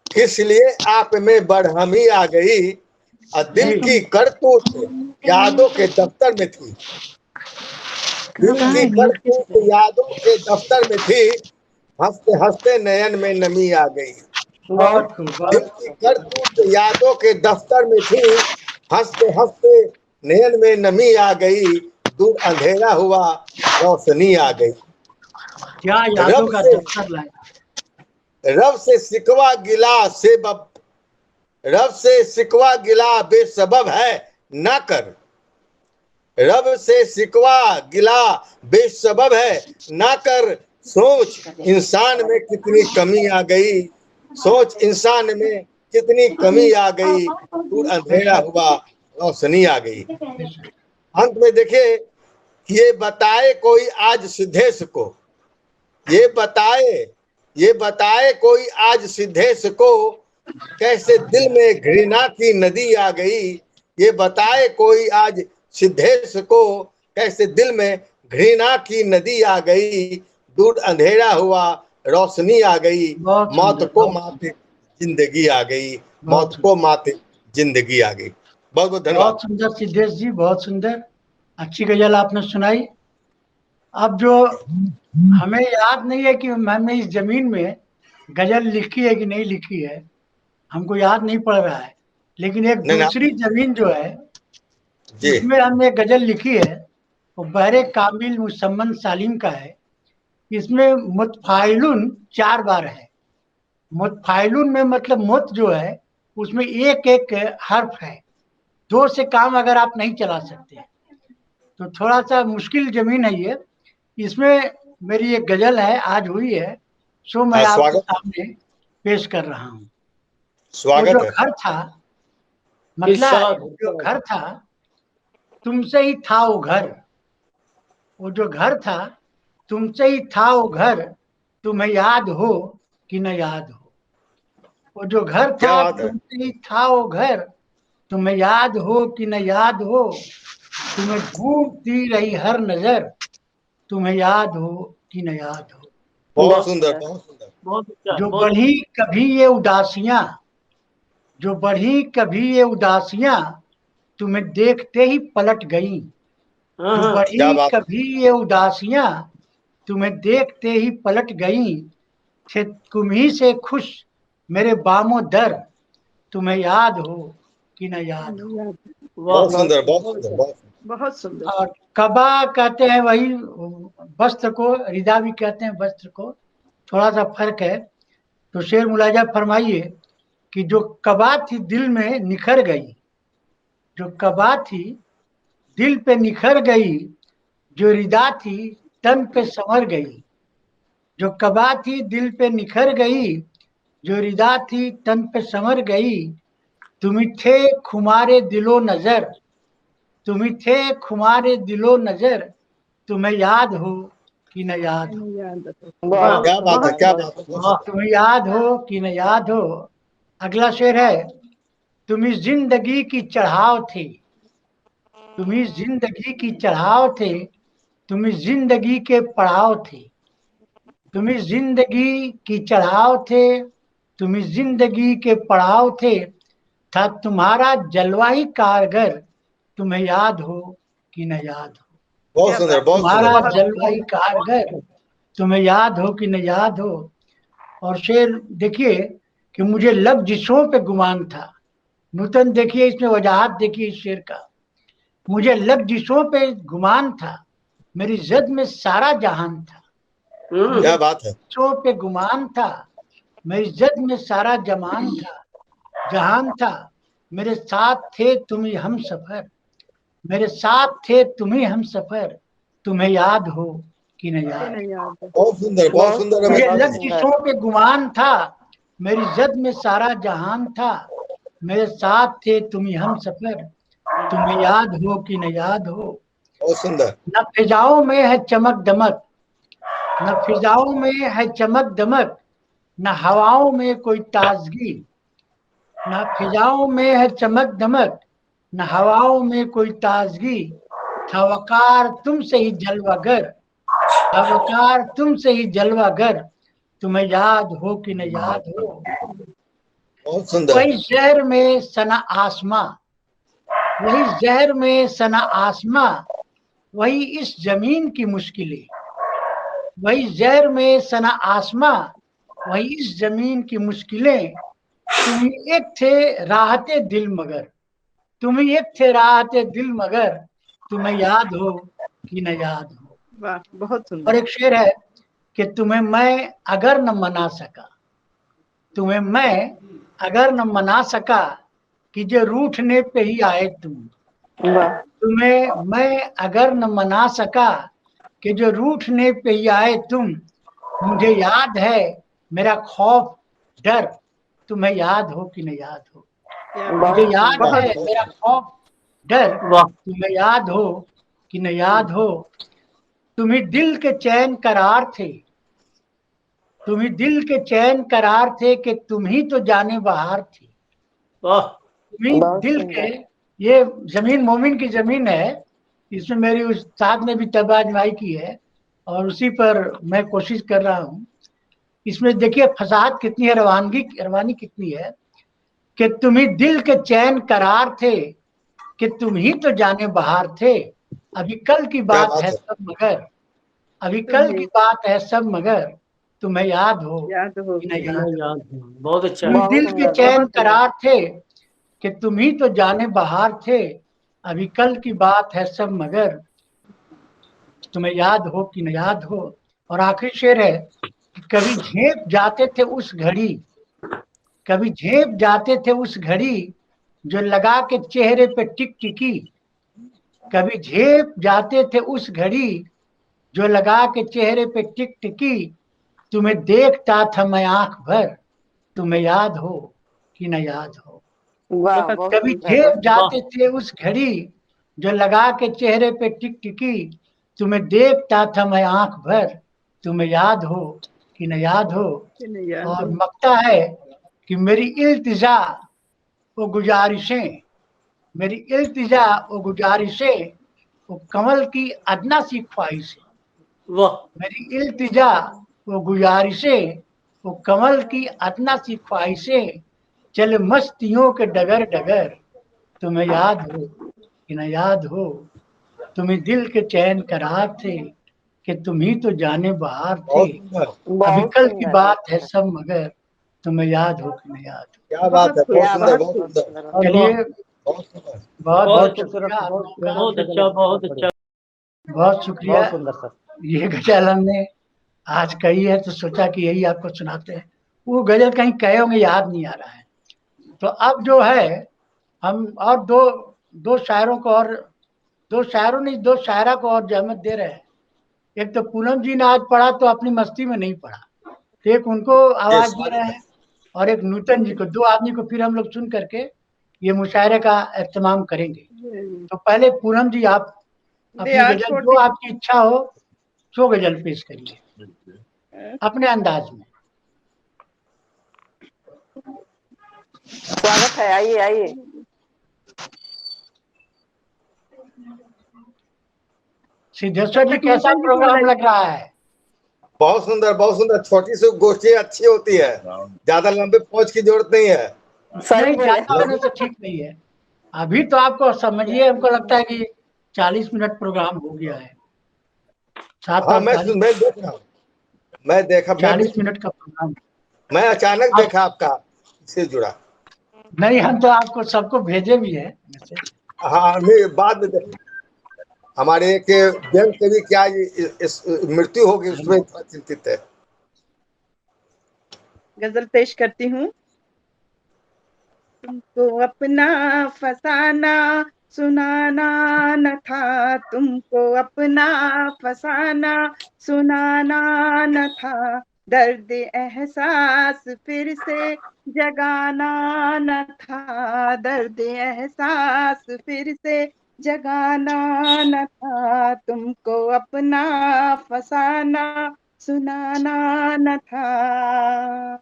किस लिए आप में बढ़हमी आ गई। और दिल की करतूत यादों के दफ्तर में थी, दिल की करतूत यादों के दफ्तर में थी। हंसते हंसते नयन में नमी आ गई। बहुत खूब, दिल बहुत की करतूत यादों के दफ्तर में थी, हंसते हंसते नयन में नमी आ गई, दूर अंधेरा हुआ रोशनी आ गई। क्या यादों रब का से दफ्तर लाया। रब से शिकवा गिला से रब से शिकवा गिला बेसबब है ना कर। रब से शिकवा गिला बेसबब है ना कर। सोच इंसान में कितनी कमी आ गई, सोच इंसान में कितनी कमी आ गई, दूर अंधेरा हुआ रोशनी आ गई। अंत में देखिए, ये बताए कोई आज सिद्धेश को, ये बताए कोई आज सिद्धेश को, कैसे दिल में घृणा की नदी आ गई। ये बताए कोई आज सिद्धेश को, कैसे दिल में घृणा की नदी आ गई, दूर अंधेरा हुआ रोशनी आ गई। बहुत मौत सुंदर, को बहुत माते जिंदगी आ गई, बहुत मौत को माते जिंदगी आ गई। बहुत बहुत धन्यवाद। बहुत सुंदर सिद्धेश जी, बहुत सुंदर, अच्छी गजल आपने सुनाई। अब जो हमें याद नहीं है कि हमने इस जमीन में गजल लिखी है कि नहीं लिखी है, हमको याद नहीं पड़ रहा है, लेकिन एक नहीं दूसरी जमीन जो है जी, उसमें हमने एक गजल लिखी है, वो बहरे कामिल मुसम्मन सालिम का है। इसमें मुतफाइलुन 4 बार है। मुतफाइलुन में मतलब मुत जो है उसमें एक एक हर्फ है, 2 से काम अगर आप नहीं चला सकते तो थोड़ा सा मुश्किल जमीन है ये। इसमें मेरी एक गजल है, आज हुई है, सो मैं आपके स्वागत सामने पेश कर रहा हूँ। वो स्वागत जो है। घर था, मतलब इरशाद जो घर था तुमसे ही था वो घर, वो जो घर था तुमसे ही था वो घर, तुम्हें याद हो कि न याद हो। वो जो घर क्या था बात है। तुमसे ही था वो घर, तुम्हें याद हो कि न याद हो। तुम्हें ढूंढती रही हर नजर, तुम्हें याद हो कि न याद हो। बहुत सुंदर, बहुत सुंदर। बहुत अच्छा, जो बहुत बढ़ी कभी ये उदासियां, जो बढ़ी कभी ये उदासियां, तुम्हें देखते ही पलट गई। हाँ जो हाँ क्या बढ़ी बात है। कभी ये उदासियां, तुम्हें देखते ही पलट गई। थे तुम ही से खुश मेरे बामो दर, तुम्हें याद हो कि न याद हो। वाह बहुत सुंदर, बहुत सुंदर, बहुत सुंदर। बहुत सुंदर। और कबा कहते हैं वही वस्त्र को, रिदा भी कहते हैं वस्त्र को, थोड़ा सा फर्क है। तो शेर मुलाजा फरमाइए कि जो कबा थी दिल में निखर गई, जो कबा थी दिल पे निखर गई, जो रिदा थी तन पे संवर गई। जो कबा थी दिल पे निखर गई, जो रिदा थी तन पे संवर गई। तुम थे खुमारे दिलो नजर, तुम थे खुमारे दिलो नजर, तुम्हें याद हो कि न याद हो। वाह क्या बात है, क्या बात है, बहुत वाह। सुंदर। तुम्हें याद हो कि न याद हो। अगला शेर है, तुम इस जिंदगी की चढ़ाव थे, तुम इस जिंदगी की चढ़ाव थे, तुम इस जिंदगी के पड़ाव थे। तुम इस जिंदगी की चढ़ाव थे, तुम इस जिंदगी के पड़ाव थे। था तुम्हारा जलवा ही कारगर, तुम्हें याद हो कि न याद हो। बहुत सुंदर, बहुत तुम्हारा सुंदर। जलवा ही कारगर, तुम्हें याद हो कि न याद हो। और शेर देखिए कि मुझे लफ्जिशों पे गुमान था। नूतन देखिए इसमें वजाहत देखिए इस शेर का। मुझे लफ्जिशों पे गुमान था, मेरी जद में सारा जहान था। क्या बात है। लफ्जिशों पे गुमान था, मेरी जद में सारा जमान था, जहान था। मेरे साथ थे तुम ही हम सफर, मेरे साथ थे तुम ही हम सफर, तुम्हें याद हो कि न याद हो। बहुत सुंदर, बहुत सुंदर। मुझे हमें लफ्जिशों पे गुमान था, मेरी जद में सारा जहान था, मेरे साथ थे तुम ही हम सफर, तुम्हें याद हो कि न याद हो। बहुत सुंदर। न फिजाओं में है चमक दमक, न फिजाओं में है चमक दमक, न हवाओं में कोई ताजगी। न फिजाओं में है चमक दमक, न हवाओं में कोई ताजगी। था वकार तुमसे ही जलवागर, था वकार तुमसे ही जलवागर, तुम्हें याद हो कि न याद हो। बहुत सुंदर। वही शहर में सना आसमां, वही जहर में सना आसमां, वही इस जमीन की मुश्किलें। वही जहर में सना आसमां, वही इस जमीन की मुश्किलें, तुम ही एक थे राहते दिल मगर, तुम ही एक थे राहते दिल मगर, तुम्हें याद हो कि न याद हो। वाह, बहुत और सुंदर। एक शेर है कि तुम्हें मैं अगर न मना सका, तुम्हें मैं अगर न मना सका, कि जो रूठने पे ही आए तुम, वाह तुम्हें मैं अगर न मना सका, कि जो रूठने पे ही आए तुम, मुझे याद है मेरा खौफ डर, तुम्हें याद हो कि न याद हो। मुझे बहुत याद सुंदर। है मेरा खौफ डर, वाह तुम्हें याद हो कि न याद हो। तुम्ही दिल के चैन करार थे, तुम्ही दिल के चैन करार थे, कि तुम ही तो जाने बहार थी। वाह तुम्ही बहुत दिल सुंदर। के, ये जमीन मोमिन की जमीन है, इसमें मेरी उस्ताद ने भी तर्ज आजमाई की है और उसी पर मैं कोशिश कर रहा हूँ। इसमें देखिए फसाद कितनी है, रवानी कितनी है, कि तुम्ही दिल के चैन करार थे, कि तुम ही तो जाने बहार थे। अभी कल की क्या बात बात है है। सब मगर, अभी कल की बात है सब मगर, तुम्हें याद हो याद हो कि न कि याद हो। याद है। बहुत अच्छा तुम है। बहुत दिल के सुंदर। चैन बहुत सुंदर। करार थे, कि तुम ही तो जाने बहार थे। अभी कल की बात है सब मगर, तुम्हें याद हो कि न याद हो। और आखिरी शेर है कि कभी झेप जाते थे उस घड़ी, कभी झेप जाते थे उस घड़ी, जो लगा के चेहरे पे टिक टिकी। कभी झेप जाते थे उस घड़ी, जो लगा के चेहरे पे टिक टिकी। तुम्हें देखता था मैं आंख भर, तुम्हें याद हो कि न याद हो। वाह बहुत बहुत कभी सुंदर। झेप जाते थे उस घड़ी, जो लगा के चेहरे पे टिक टिकी। तुम्हें देखता था मैं आंख भर, तुम्हें याद हो कि न याद हो। कि नहीं याद और हो। मकता है कि मेरी इल्तिजा वो गुजारिशें, मेरी इल्तिजा वो गुजारिशें, वो कमल की अदना सी ख्वाहिशें। वाह मेरी इल्तिजा वो गुजारिशें, वो कमल की अदना सी ख्वाहिशें, चल मस्तियों के डगर डगर, तुम्हें याद हो कि न याद हो। तुम्हें दिल के चैन करार थे, कि तुम ही तो जाने बहार थे। बहुत सुंदर। अभी बहुत कल की सुंदर। बात है सब मगर, तुम्हें याद हो कि न याद हो। क्या बात है। बहुत क्या सुंदर, बात, बहुत बहुत सुंदर, सुंदर। चलिए बहुत सुंदर। बहुत बहुत बहुत अच्छा, खूबसूरत, शुक्रिया आप बहुत लोगों का, बहुत अच्छा, बहुत अच्छा। बहुत शुक्रिया। बहुत सुंदर सर। ये गजल हमने आज कही है तो सोचा कि यही आपको सुनाते हैं। वो गजल कहीं कहे होंगे, याद नहीं आ रहा है। तो अब जो है हम और दो शायरों को, और दो शायरों नहीं, दो शायरा को और जहमत दे रहे हैं। एक तो पूनम जी ने आज पढ़ा तो अपनी मस्ती में नहीं पढ़ा, तो एक उनको ये आवाज दे रहे स्वागत है। हैं, और एक नूतन जी को, दो आदमी को फिर हम लोग सुन करके ये मुशायरे का एहतमाम करेंगे। तो पहले पूनम जी आप दे अपनी आज गजल छोड़ जो दी। आपकी इच्छा हो सो गजल पेश करिए अपने अंदाज में। स्वागत है, आइए आइए। सिद्धेश्वर जी तब तक कैसा नूतन जी को प्रोग्राम बुलाइए। लग रहा है? बहुत सुंदर, बहुत सुंदर। छोटी सी गोष्ठी अच्छी होती है, ज्यादा लंबे पहुंच की जरूरत नहीं है। सही नहीं, बोले। ज्यादा होने से ठीक नहीं है। अभी तो आपको समझिए, हमको लगता है कि 40 मिनट प्रोग्राम हो गया है, हाँ, मैं 7:48, देख रहा हूँ। मैं देखा, 40 मिनट का प्रोग्राम। मैं अचानक अब देखा आपका से जुड़ा। नहीं, हम तो आपको सबको भेजे भी है मैसेज। हाँ, नहीं, बाद में देखा। हमारे एक बैंक के भी क्या मृत्यु होगी, उसमें थोड़ा चिंतित है। गजल पेश करती हूँ। तुमको अपना फसाना सुनाना न था, तुमको अपना फसाना सुनाना न था, दर्द एहसास फिर से जगाना न था, दर्द एहसास फिर से जगाना न था, तुमको अपना फसाना सुनाना न था।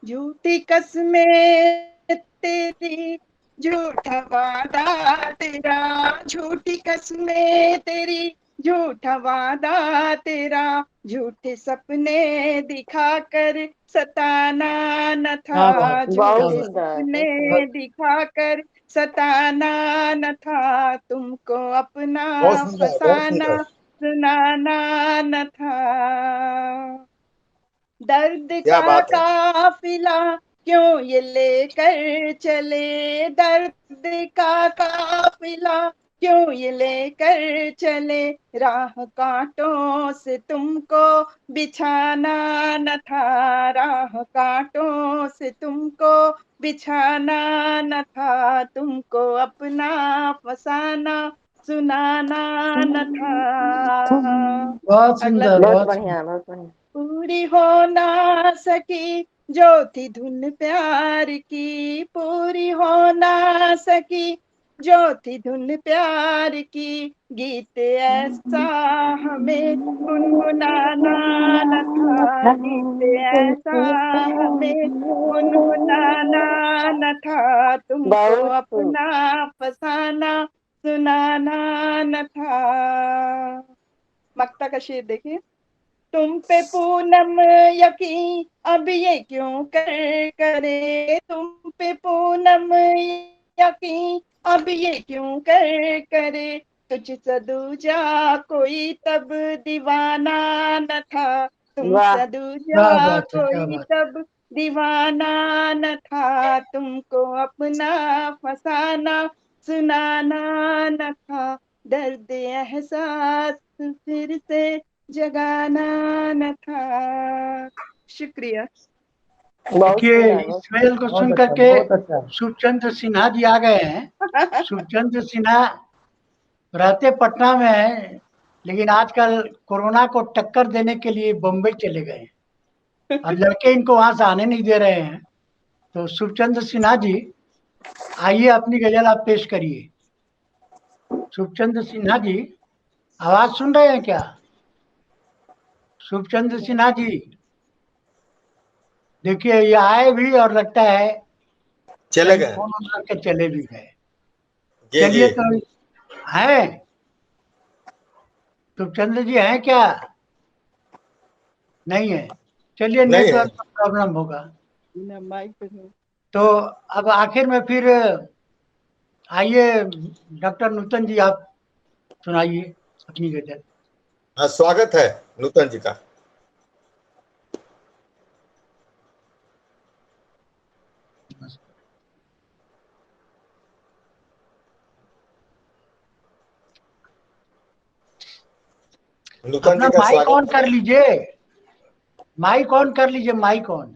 झूठी कसमें तेरी, झूठा वादा तेरा, झूठी कसमें तेरी, झूठा वादा तेरा, झूठे सपने दिखाकर सताना न क्या बात था, है, क्या बहुत झूठे बात सुंदर, बहुत सपने सुंदर। दिखाकर सताना न था, तुमको अपना बहुत सुंदर, बहुत फसाना सुंदर। सुनाना न था। दर्द क्या का बात है। काफिला क्यों ये लेकर चले, दर्द का काफिला क्यों ये लेकर चले, राह कांटों से तुमको बिछाना न था, राह कांटों से तुमको बिछाना न था, तुमको अपना फसाना सुनाना न था। बहुत अगला सुंदर, बहुत बहुत बढ़िया, सुंदर। बहुत बढ़िया। पूरी हो ना सकी जो थी धुन प्यार की, पूरी हो ना सकी जो थी धुन प्यार की, गीत ऐसा हमें गुनगुनाना न था, गीत ऐसा हमें गुनगुनाना न था, तुमको बहुत खूब। अपना फसाना सुनाना न था। मक्ता का शेर देखिए। तुम पे पूनम यकीन अब ये क्यों करे, तुम पे पूनम यकीन अब ये क्यों करे, तुझ सा दूजा कोई तब दीवाना न था, वाह। तुमसे क्या दूजा बात है, क्या कोई बात। तब दीवाना न था, तुमको अपना फसाना सुनाना न था, दर्द एहसास फिर से जगाना न था। शुक्रिया। बहुत देखिए, सुंदर, इस बहुत खेल को बहुत सुन अच्छा, करके बहुत अच्छा। सुखचंद्र सिन्हा जी आ गए हैं। सुखचंद्र सिन्हा रहते पटना में हैं, लेकिन आजकल कोरोना को टक्कर देने के लिए बम्बई चले गए हैं और लड़के इनको वहां से आने नहीं दे रहे हैं। तो सुखचंद्र सिन्हा जी, आइए अपनी गजल आप पेश करिए। सुखचंद्र सिन्हा जी, आवाज सुन रहे हैं क्या? सुखचंद्र सिन्हा जी, देखिए ये आए भी और लगता है चले कहीं गए। फोन ऑन करके चले भी गए। जी जी। चलिए तो है सुखचंद्र जी हैं क्या? नहीं है। चलिए, नहीं है। नेटवर्क का प्रॉब्लम होगा। बिना माइक पे हूँ। तो अब आखिर में फिर आइए डॉक्टर नूतन जी, आप सुनाइए अपनी गजल। हाँ, स्वागत है नूतन जी का। नूतन अपना जी का माइक ऑन स्वागत कर है। लीजिए, माइक ऑन कर लीजिए, माइक ऑन,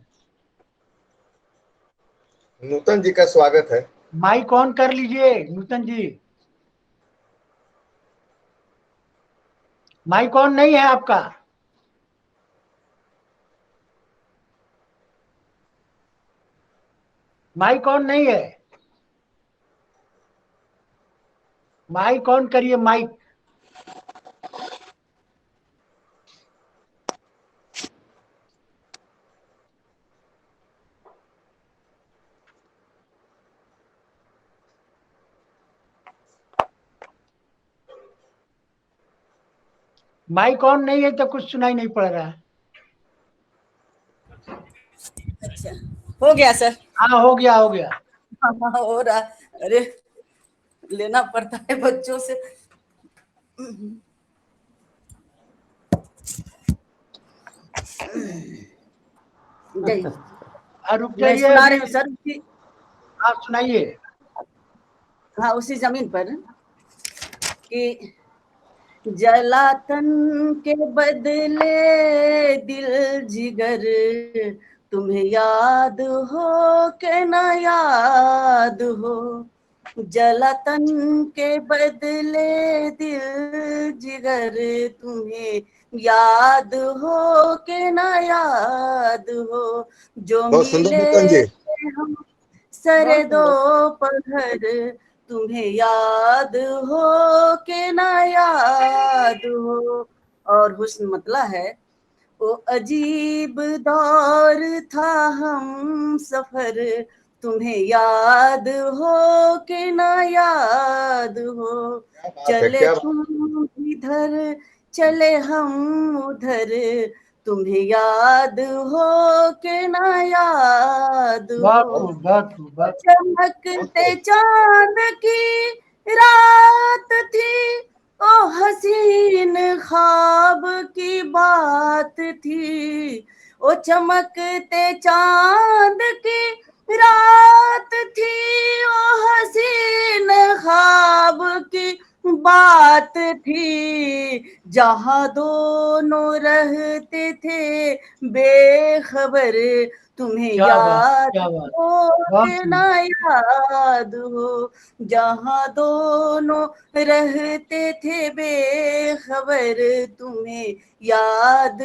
नूतन जी का स्वागत है। माइक ऑन कर लीजिए नूतन जी। माइक ऑन नहीं है आपका। माइक ऑन नहीं है, माइक ऑन करिए, माइक। माइक ऑन नहीं है तो कुछ सुनाई नहीं पड़ रहा है। अच्छा, हो गया सर। हाँ, हो गया, हो गया। हाँ, हो रहा। अरे, लेना पड़ता है बच्चों से। गई। रुक मैं जाइए सुना अभी। रही हूँ सर उसी। आप सुनाइए। हाँ, उसी जमीन पर कि जलातन के बदले दिल जिगर, तुम्हें याद हो के ना याद हो, जलातन के बदले दिल जिगर, तुम्हें याद हो के ना याद हो, जो बहुत सुंदर मिले नूतन जी। हम सरे बहुत सुंदर। दोपहर, तुम्हें याद हो के ना याद हो। और हुस्न मतला है, वो अजीब दौर था हम सफर, तुम्हें याद हो के ना याद हो, क्या बात है, चले क्या बात। तुम इधर चले हम उधर, तुम्हें याद हो के ना याद बहुत हो, खूब, बहुत खूब, वो बहुत। चमकते चांद की रात थी, ओ हसीन ख्वाब की बात थी, ओ चमकते चांद की रात थी, ओ हसीन ख्वाब की बात थी, जहां दोनों रहते थे बेखबर। तुम्हें क्या बात, याद क्या बात, हो बहुत कि ना याद हो, जहां दोनों रहते थे बेखबर। तुम्हें याद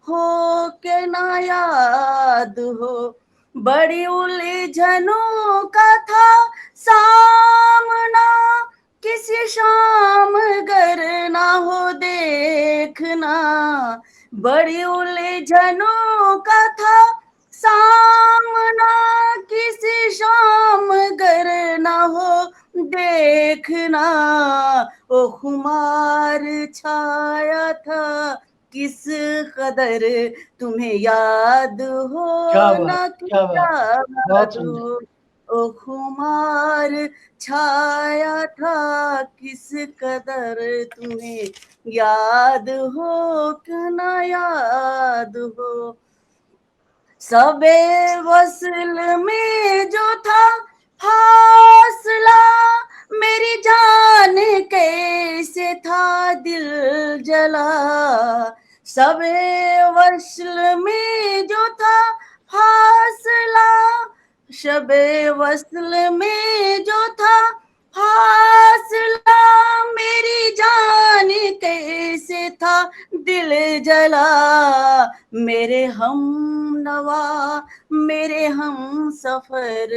हो के ना याद हो, बड़ी उलझनों का था सामना, किसी शाम गर ना हो देखना, बड़ी उलझनों का था सामना, किसी शाम गर ना हो देखना। ओ खुमार छाया था किस कदर, तुम्हें याद हो क्या बात, ना क्या बात, याद बहुत सुंदर। हो। ओ खुमार छाया था किस कदर, तुम्हें याद हो कि ना याद हो। सबे वसल में जो था फासला, मेरी जान कैसे था दिल जला। सबे वसल में जो था फासला, शबे वसल में जो था फासला, मेरी जान कैसे था दिल जला। मेरे हम नवा मेरे हम सफर,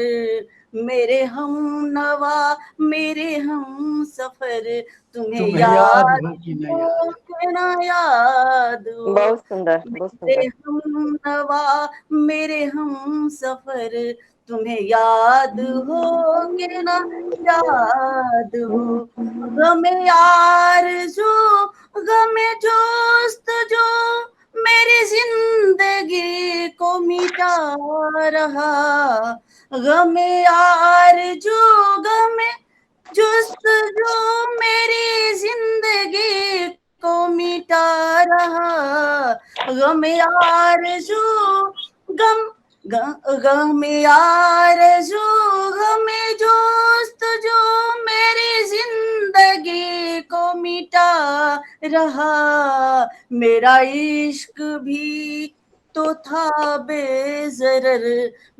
मेरे हम नवा मेरे हम सफर, तुम्हें तुम्हें याद याद हो कि न हो याद। कि ना याद हो। बहुत सुंदर, बहुत मेरे सुंदर। हम नवा मेरे हम सफर, तुम्हें याद हो कि ना याद हो। गमे आरज़ू गमे जोस्तजू मेरी जिंदगी को मिटा रहा, गमे आरज़ू गमे जुस्तजू मेरी जिंदगी को मिटा रहा। गम आरज़ू गम गम आरज़ू गम जुस्तजू मेरी जिंदगी को मिटा रहा। मेरा इश्क भी तो था बेज़रर,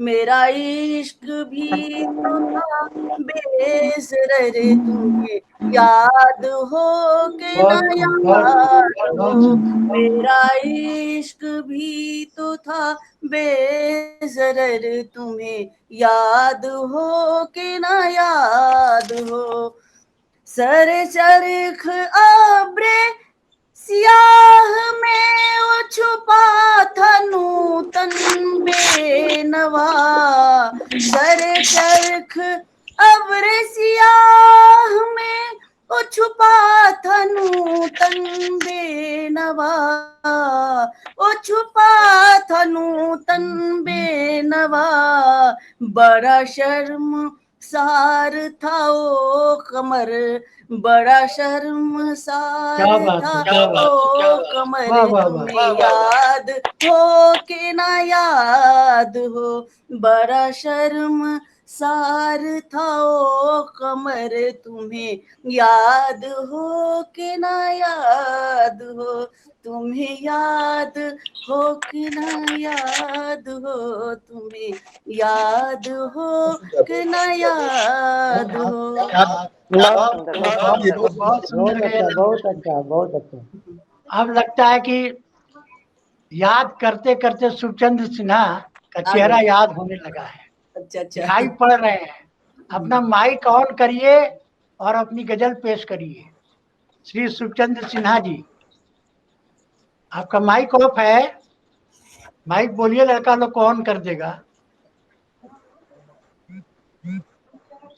मेरा इश्क भी तो था बेज़रर, तुम्हें याद हो कि ना याद बहुत हो। सुंदर। मेरा इश्क भी तो था बेज़रर, तुम्हें याद हो कि ना याद हो। सर चरख अब्रे सियाह में वो छुपा था नूतन बेनवा। सर चरख अब्र सियाह में वो छुपा था नूतन बेनवा, वो छुपा था नूतन बेनवा। बड़ा शर्म सार था ओ कमर, बड़ा शर्मसार क्या बात था है, क्या बात, ओ कमर, वाह वाह वाह। तुम्हें याद हो कि ना याद हो। बड़ा शर्मसार था ओ कमर, तुम्हें याद हो कि ना याद हो। तुम्हें याद हो कि ना याद हो, तुम्हें याद हो कि ना याद हो। बहुत सुंदर, बहुत सुंदर। बहुत बहुत सुंदर अच्छा, गया। बहुत अच्छा, बहुत अच्छा। अब लगता है कि याद करते करते सुखचंद्र सिन्हा का आ चेहरा गए। याद होने लगा है, अच्छा अच्छा। दिखाई पड़ रहे हैं। अपना माइक ऑन करिए और अपनी गजल पेश करिए। श्री सुखचंद्र सिन्हा जी, आपका माइक ऑफ है, माइक बोलिए, लड़का लोग को ऑन कर देगा।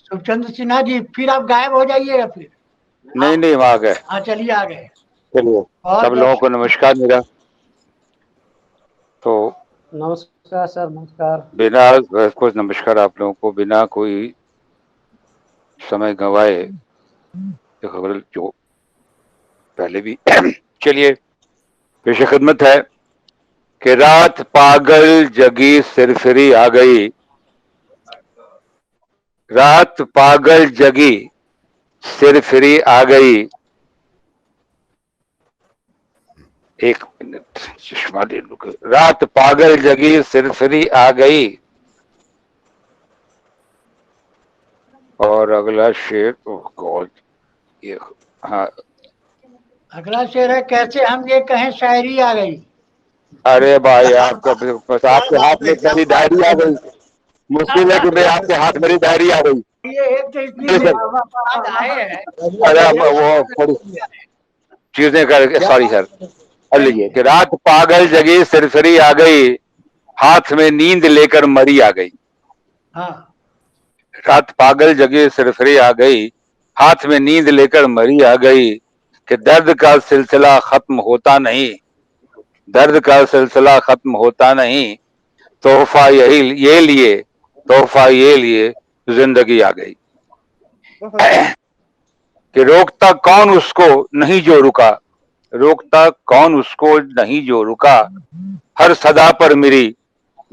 सुखचंद्र सिन्हा जी, फिर आप गायब हो जाइएगा फिर। नहीं नहीं, हम आ गए। हाँ चलिए, आ गए। चलिए, बहुत सब लोगों को नमस्कार मेरा। तो नमस्कार सर, नमस्कार। बिना कुछ नमस्कार आप लोगों को, बिना कोई समय गंवाए ये खबर जो पहले भी चलिए पेश खिदमत है कि रात पागल जगी सिरफिरी आ गई, रात पागल जगी सिरफिरी आ गई। एक मिनट चश्मा ले लूं। रात पागल जगी सिरफिरी आ गई। और अगला शेर, ओह गॉड, ये हाँ, अगला शेर है, कैसे हम ये कहें शायरी आ गई। अरे भाई आपका बस आपके हाथ में मेरी डायरी आ गई। मुश्किल है कि मैं आपके हाथ मेरी डायरी आ गई। ये एक तो इतनी जी सर। बाद आए हैं। अरे वो थोड़ी चीजें कर, सॉरी सर। अब लीजिए कि रात पागल जगी सिरफिरी आ गई, हाथ में नींद लेकर मरी आ गई। हाँ, रात पागल जगी सिरफिरी आ गई, हाथ में नींद लेकर मरी आ गई। कि दर्द का सिलसिला खत्म होता नहीं, दर्द का सिलसिला खत्म होता नहीं, तोहफा यही ये लिए, तोहफा ये लिए जिंदगी आ गई। कि रोकता कौन उसको नहीं जो रुका, रोकता कौन उसको नहीं जो रुका, हर सदा पर मेरी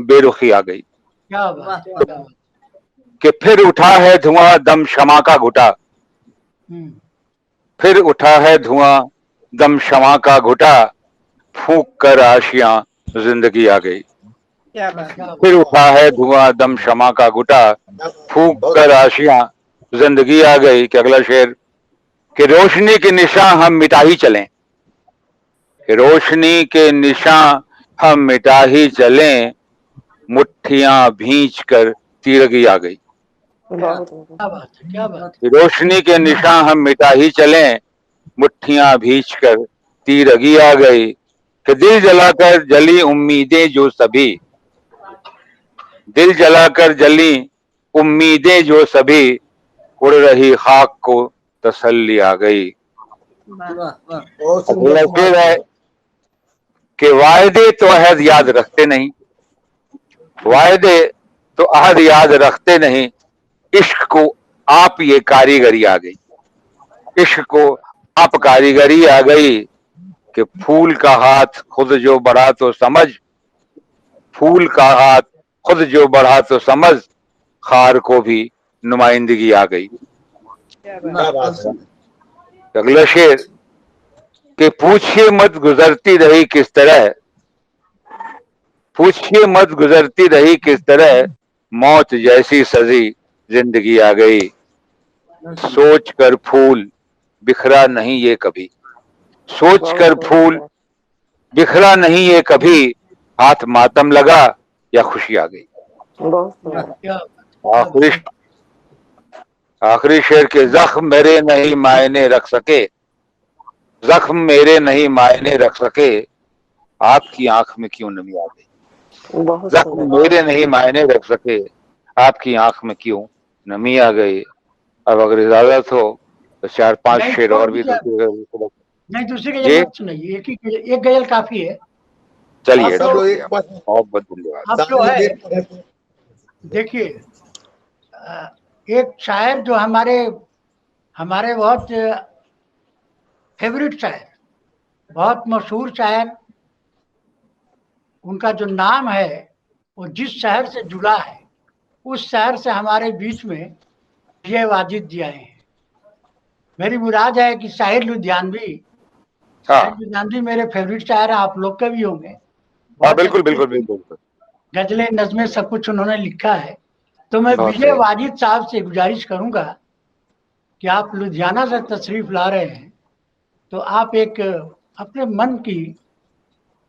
बेरुखी आ गई। क्या बात है, क्या बात। कि फिर उठा है धुआं दम शमा का घुटा, हम्म, फिर उठा है धुआं दम शमा का घुटा, फूंक कर आशियां जिंदगी आ गई। क्या बात है। क्या बात। फिर उठा है धुआं दम शमा का घुटा, फूंक कर आशियां जिंदगी आ गई। कि अगला शेर, कि रोशनी के निशान हम मिटा ही चलें, कि रोशनी के निशान हम मिटा ही चलें, मुट्ठियां भींच कर तीरगी आ गई। बहुत क्या बात है, क्या बात कि रोशनी के निशान हम मिटा ही चलें, मुट्ठियां भींच कर तीरगी आ गई। कि दिल जलाकर जली उम्मीदें जो सभी, दिल जलाकर जली उम्मीदें जो सभी, उड़ रही खाक को तसल्ली आ गई। वाह वाह बहुत अगला सुंदर शेर है कि वायदे तो अहद याद रखते नहीं, वायदे तो अहद याद रखते नहीं, इश्क को आप ये कारीगरी आ गई, इश्क को आप कारीगरी आ गई। कि फूल का हाथ खुद जो बढ़ा तो समझ, फूल का हाथ खुद जो बढ़ा तो समझ, खार को भी नुमाइंदगी आ गई। क्या बात क्या बात है। अगला शेर, कि पूछिए मत गुजरती रही किस तरह, पूछिए मत गुजरती रही किस तरह, मौत जैसी सजी जिंदगी आ गई। सोच कर फूल बिखरा नहीं ये कभी, सोच कर फूल बिखरा नहीं ये कभी, हाथ मातम लगा या खुशी आ गई। बहुत सुंदर। क्या आखिरी आखिरी शेर के, जख्म मेरे नहीं मायने रख सके, जख्म मेरे नहीं मायने रख सके, आपकी आंख में क्यों नमी आ गई। बहुत जख्म सुंदर। मेरे नहीं मायने रख सके, आपकी आंख में क्यों नमी आ गई। अब अगर इजाजत हो तो 4-5 नहीं, शेर और भी नहीं, दूसरी जी गजल मत सुनाइए, एक गजल काफी है। चलिए, सब लोग एक बहुत बहुत धन्यवाद। अब जो है, देखिए, एक शायर जो हमारे हमारे बहुत फेवरेट शायर, बहुत मशहूर शायर, उनका जो नाम है वो जिस शहर से जुड़ा है उस शहर से हमारे बीच में विजय वाजिद जी आए हैं। मेरी मुराद है कि शाहिर लुधियानवी, शाहिर हाँ लुधियानवी मेरे फेवरेट शायर हैं, आप लोग के भी होंगे। हाँ, बहुत बिल्कुल अच्छी बिल्कुल बिल्कुल। गजलें, नज़में सब कुछ उन्होंने लिखा है। तो मैं बहुत विजय सही। वाजिद साहब से गुजारिश करूंगा कि आप लुधियाना से तशरीफ ला रहे हैं तो आप एक अपने मन की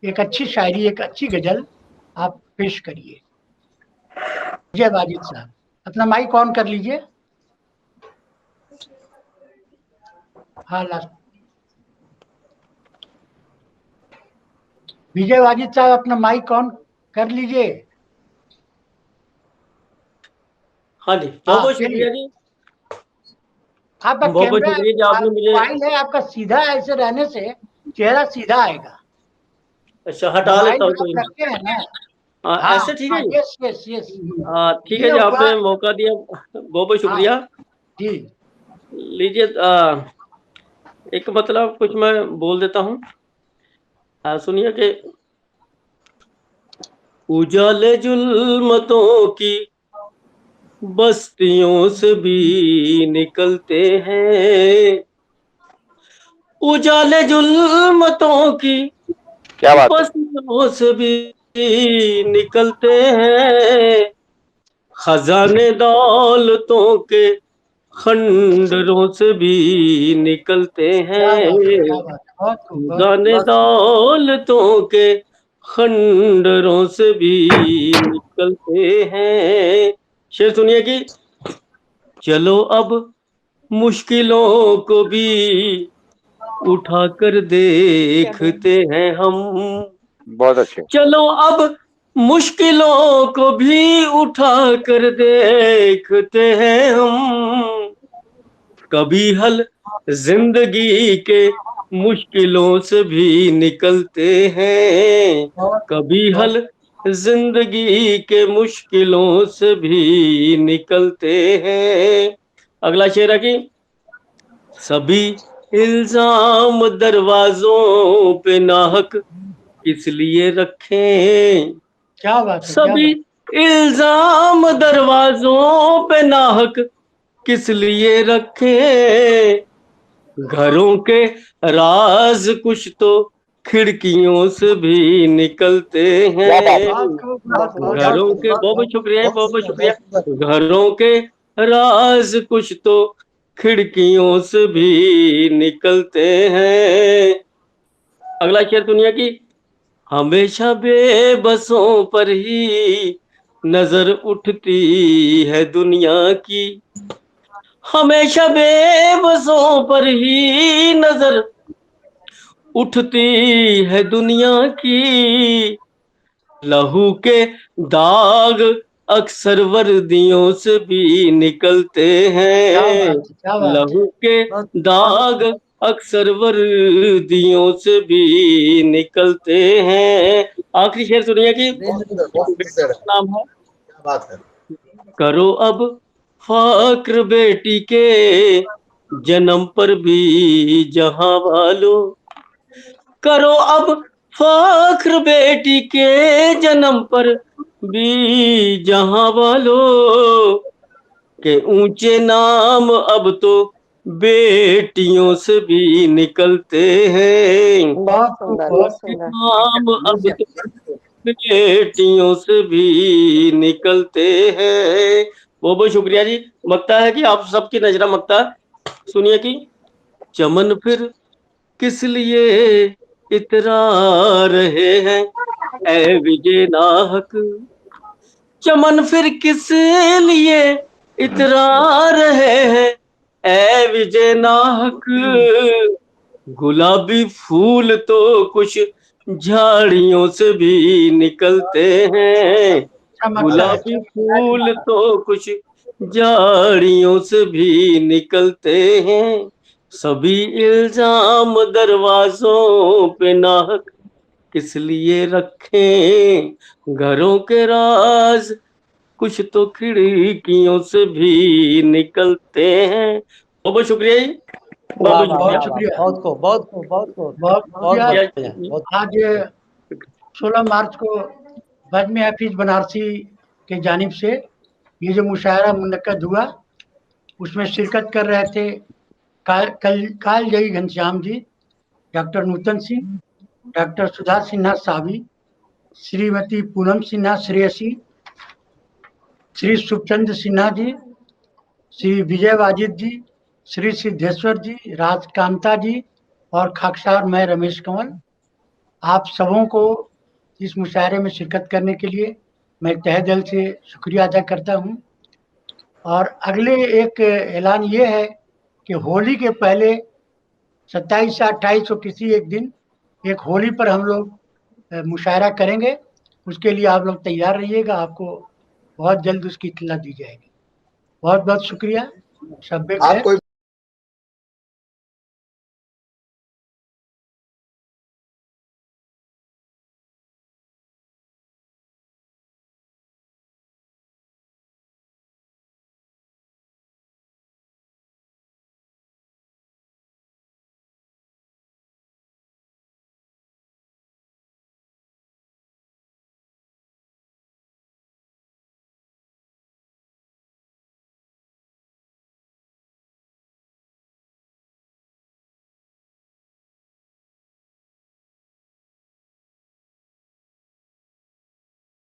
एक अच्छी शायरी, एक अच्छी गजल आप पेश करिए। विजय वाजिद साहब, अपना माइक ऑन कर लीजिए। हाँ, लास्ट। विजय वाजिद साहब, अपना माइक ऑन कर लीजिए। हाँ जी, बहुत बहुत शुक्रिया जी, आपका बहुत बहुत कैमरा, शुक्रिया जी, आपने मुझे। मोबाइल है आपका, सीधा ऐसे रहने से चेहरा सीधा आएगा। अच्छा, हटा मोबाइल लेता हूँ, आप कोई नहीं। रखते हैं ना। हाँ, ऐसे ठीक है जी। यस यस यस, ठीक है ये जी, हुआ। आपने मौका दिया, बहुत बहुत शुक्रिया। जी, लीजिए, एक मतलब कुछ मैं बोल देता हूँ। सुनिए कि उजाले जुल्मतों की बस्तियों से भी निकलते हैं, उजाले जुल्मतों की क्या बात है। बस्तियों से भी निकलते हैं, खजाने दौलतों के खंडरों से भी निकलते हैं, क्या बात है, बहुत खूब, बहुत खजाने दौलतों के खंडरों से भी निकलते हैं। शेर सुनिए कि चलो अब मुश्किलों को भी उठाकर देखते हैं हम, बहुत अच्छे। चलो अब मुश्किलों को भी उठाकर देखते हैं हम, कभी हल जिंदगी के मुश्किलों से भी निकलते हैं, कभी हल जिंदगी के मुश्किलों से भी निकलते हैं। अगला शेर है कि सभी इल्जाम दरवाजों पे नाहक किस लिए रखें, क्या बात है, सभी इल्जाम दरवाजों पे नाहक किस लिए रखें, घरों के राज कुछ तो खिड़कियों से भी निकलते हैं, घरों के बहुत शुक्रिया, बहुत शुक्रिया, घरों के राज कुछ तो खिड़कियों से भी निकलते हैं। अगला शेर सुनिए कि हमेशा बेबसों पर ही नजर उठती है दुनिया की, हमेशा बेबसों पर ही नजर उठती है दुनिया की, लहू के दाग अक्सर वर्दियों से भी निकलते हैं, लहू के दाग अक्सर वर्दियों से भी निकलते हैं। आखिरी शेर सुनिए कि नाम है बात है। करो अब फक्र बेटी के जन्म पर भी जहां वालों, करो अब फक्र बेटी के जन्म पर भी जहां वालों, के ऊंचे नाम अब तो बेटियों से भी निकलते हैं, बहुत सुंदर, बहुत सुंदर। नाम अब तो बेटियों से भी निकलते हैं। बहुत बहुत शुक्रिया जी। लगता है कि आप सबकी नजरा मकता सुनिए कि चमन फिर किस लिए इतरा रहे हैं ऐ विजय नाहक, चमन फिर किस लिए इतरा रहे हैं ऐ विजय नाहक, गुलाबी फूल तो कुछ झाड़ियों से भी निकलते हैं, गुलाबी फूल तो कुछ झाड़ियों से भी निकलते हैं, सभी इल्जाम दरवाजों पे नाहक किस लिए रखें, घरों के राज कुछ तो खिड़कियों से भी निकलते हैं। बहुत बहुत शुक्रिया जी, बहुत शुक्रिया, बहुत को बहुत को बहुत को बहुत बहुत आज 16 मार्च को बज़्म हफीज बनारसी के जानिब से ये जो मुशायरा मुनक्कद हुआ उसमें शिरकत कर रहे थे कालजयी घनश्याम जी, डॉक्टर नूतन सिंह, डॉक्टर सुधा सिन्हा सावी, श्रीमती पूनम सिन्हा श्रेयसी, श्री सुखचंद्र सिन्हा जी, श्री विजय वाजिद जी, श्री सिद्धेश्वर जी, राजकांता जी और खाकसार मैं रमेश कंवल। आप सबों को इस मुशायरे में शिरकत करने के लिए मैं तहे दिल से शुक्रिया अदा करता हूं। और अगले एक ऐलान ये है कि होली के पहले 27 या 28 को किसी एक दिन एक होली पर हम लोग मुशायरा करेंगे, उसके लिए आप लोग तैयार रहिएगा, आपको बहुत जल्द उसकी इत्तला दी जाएगी। बहुत बहुत शुक्रिया। शब्बे आप कोई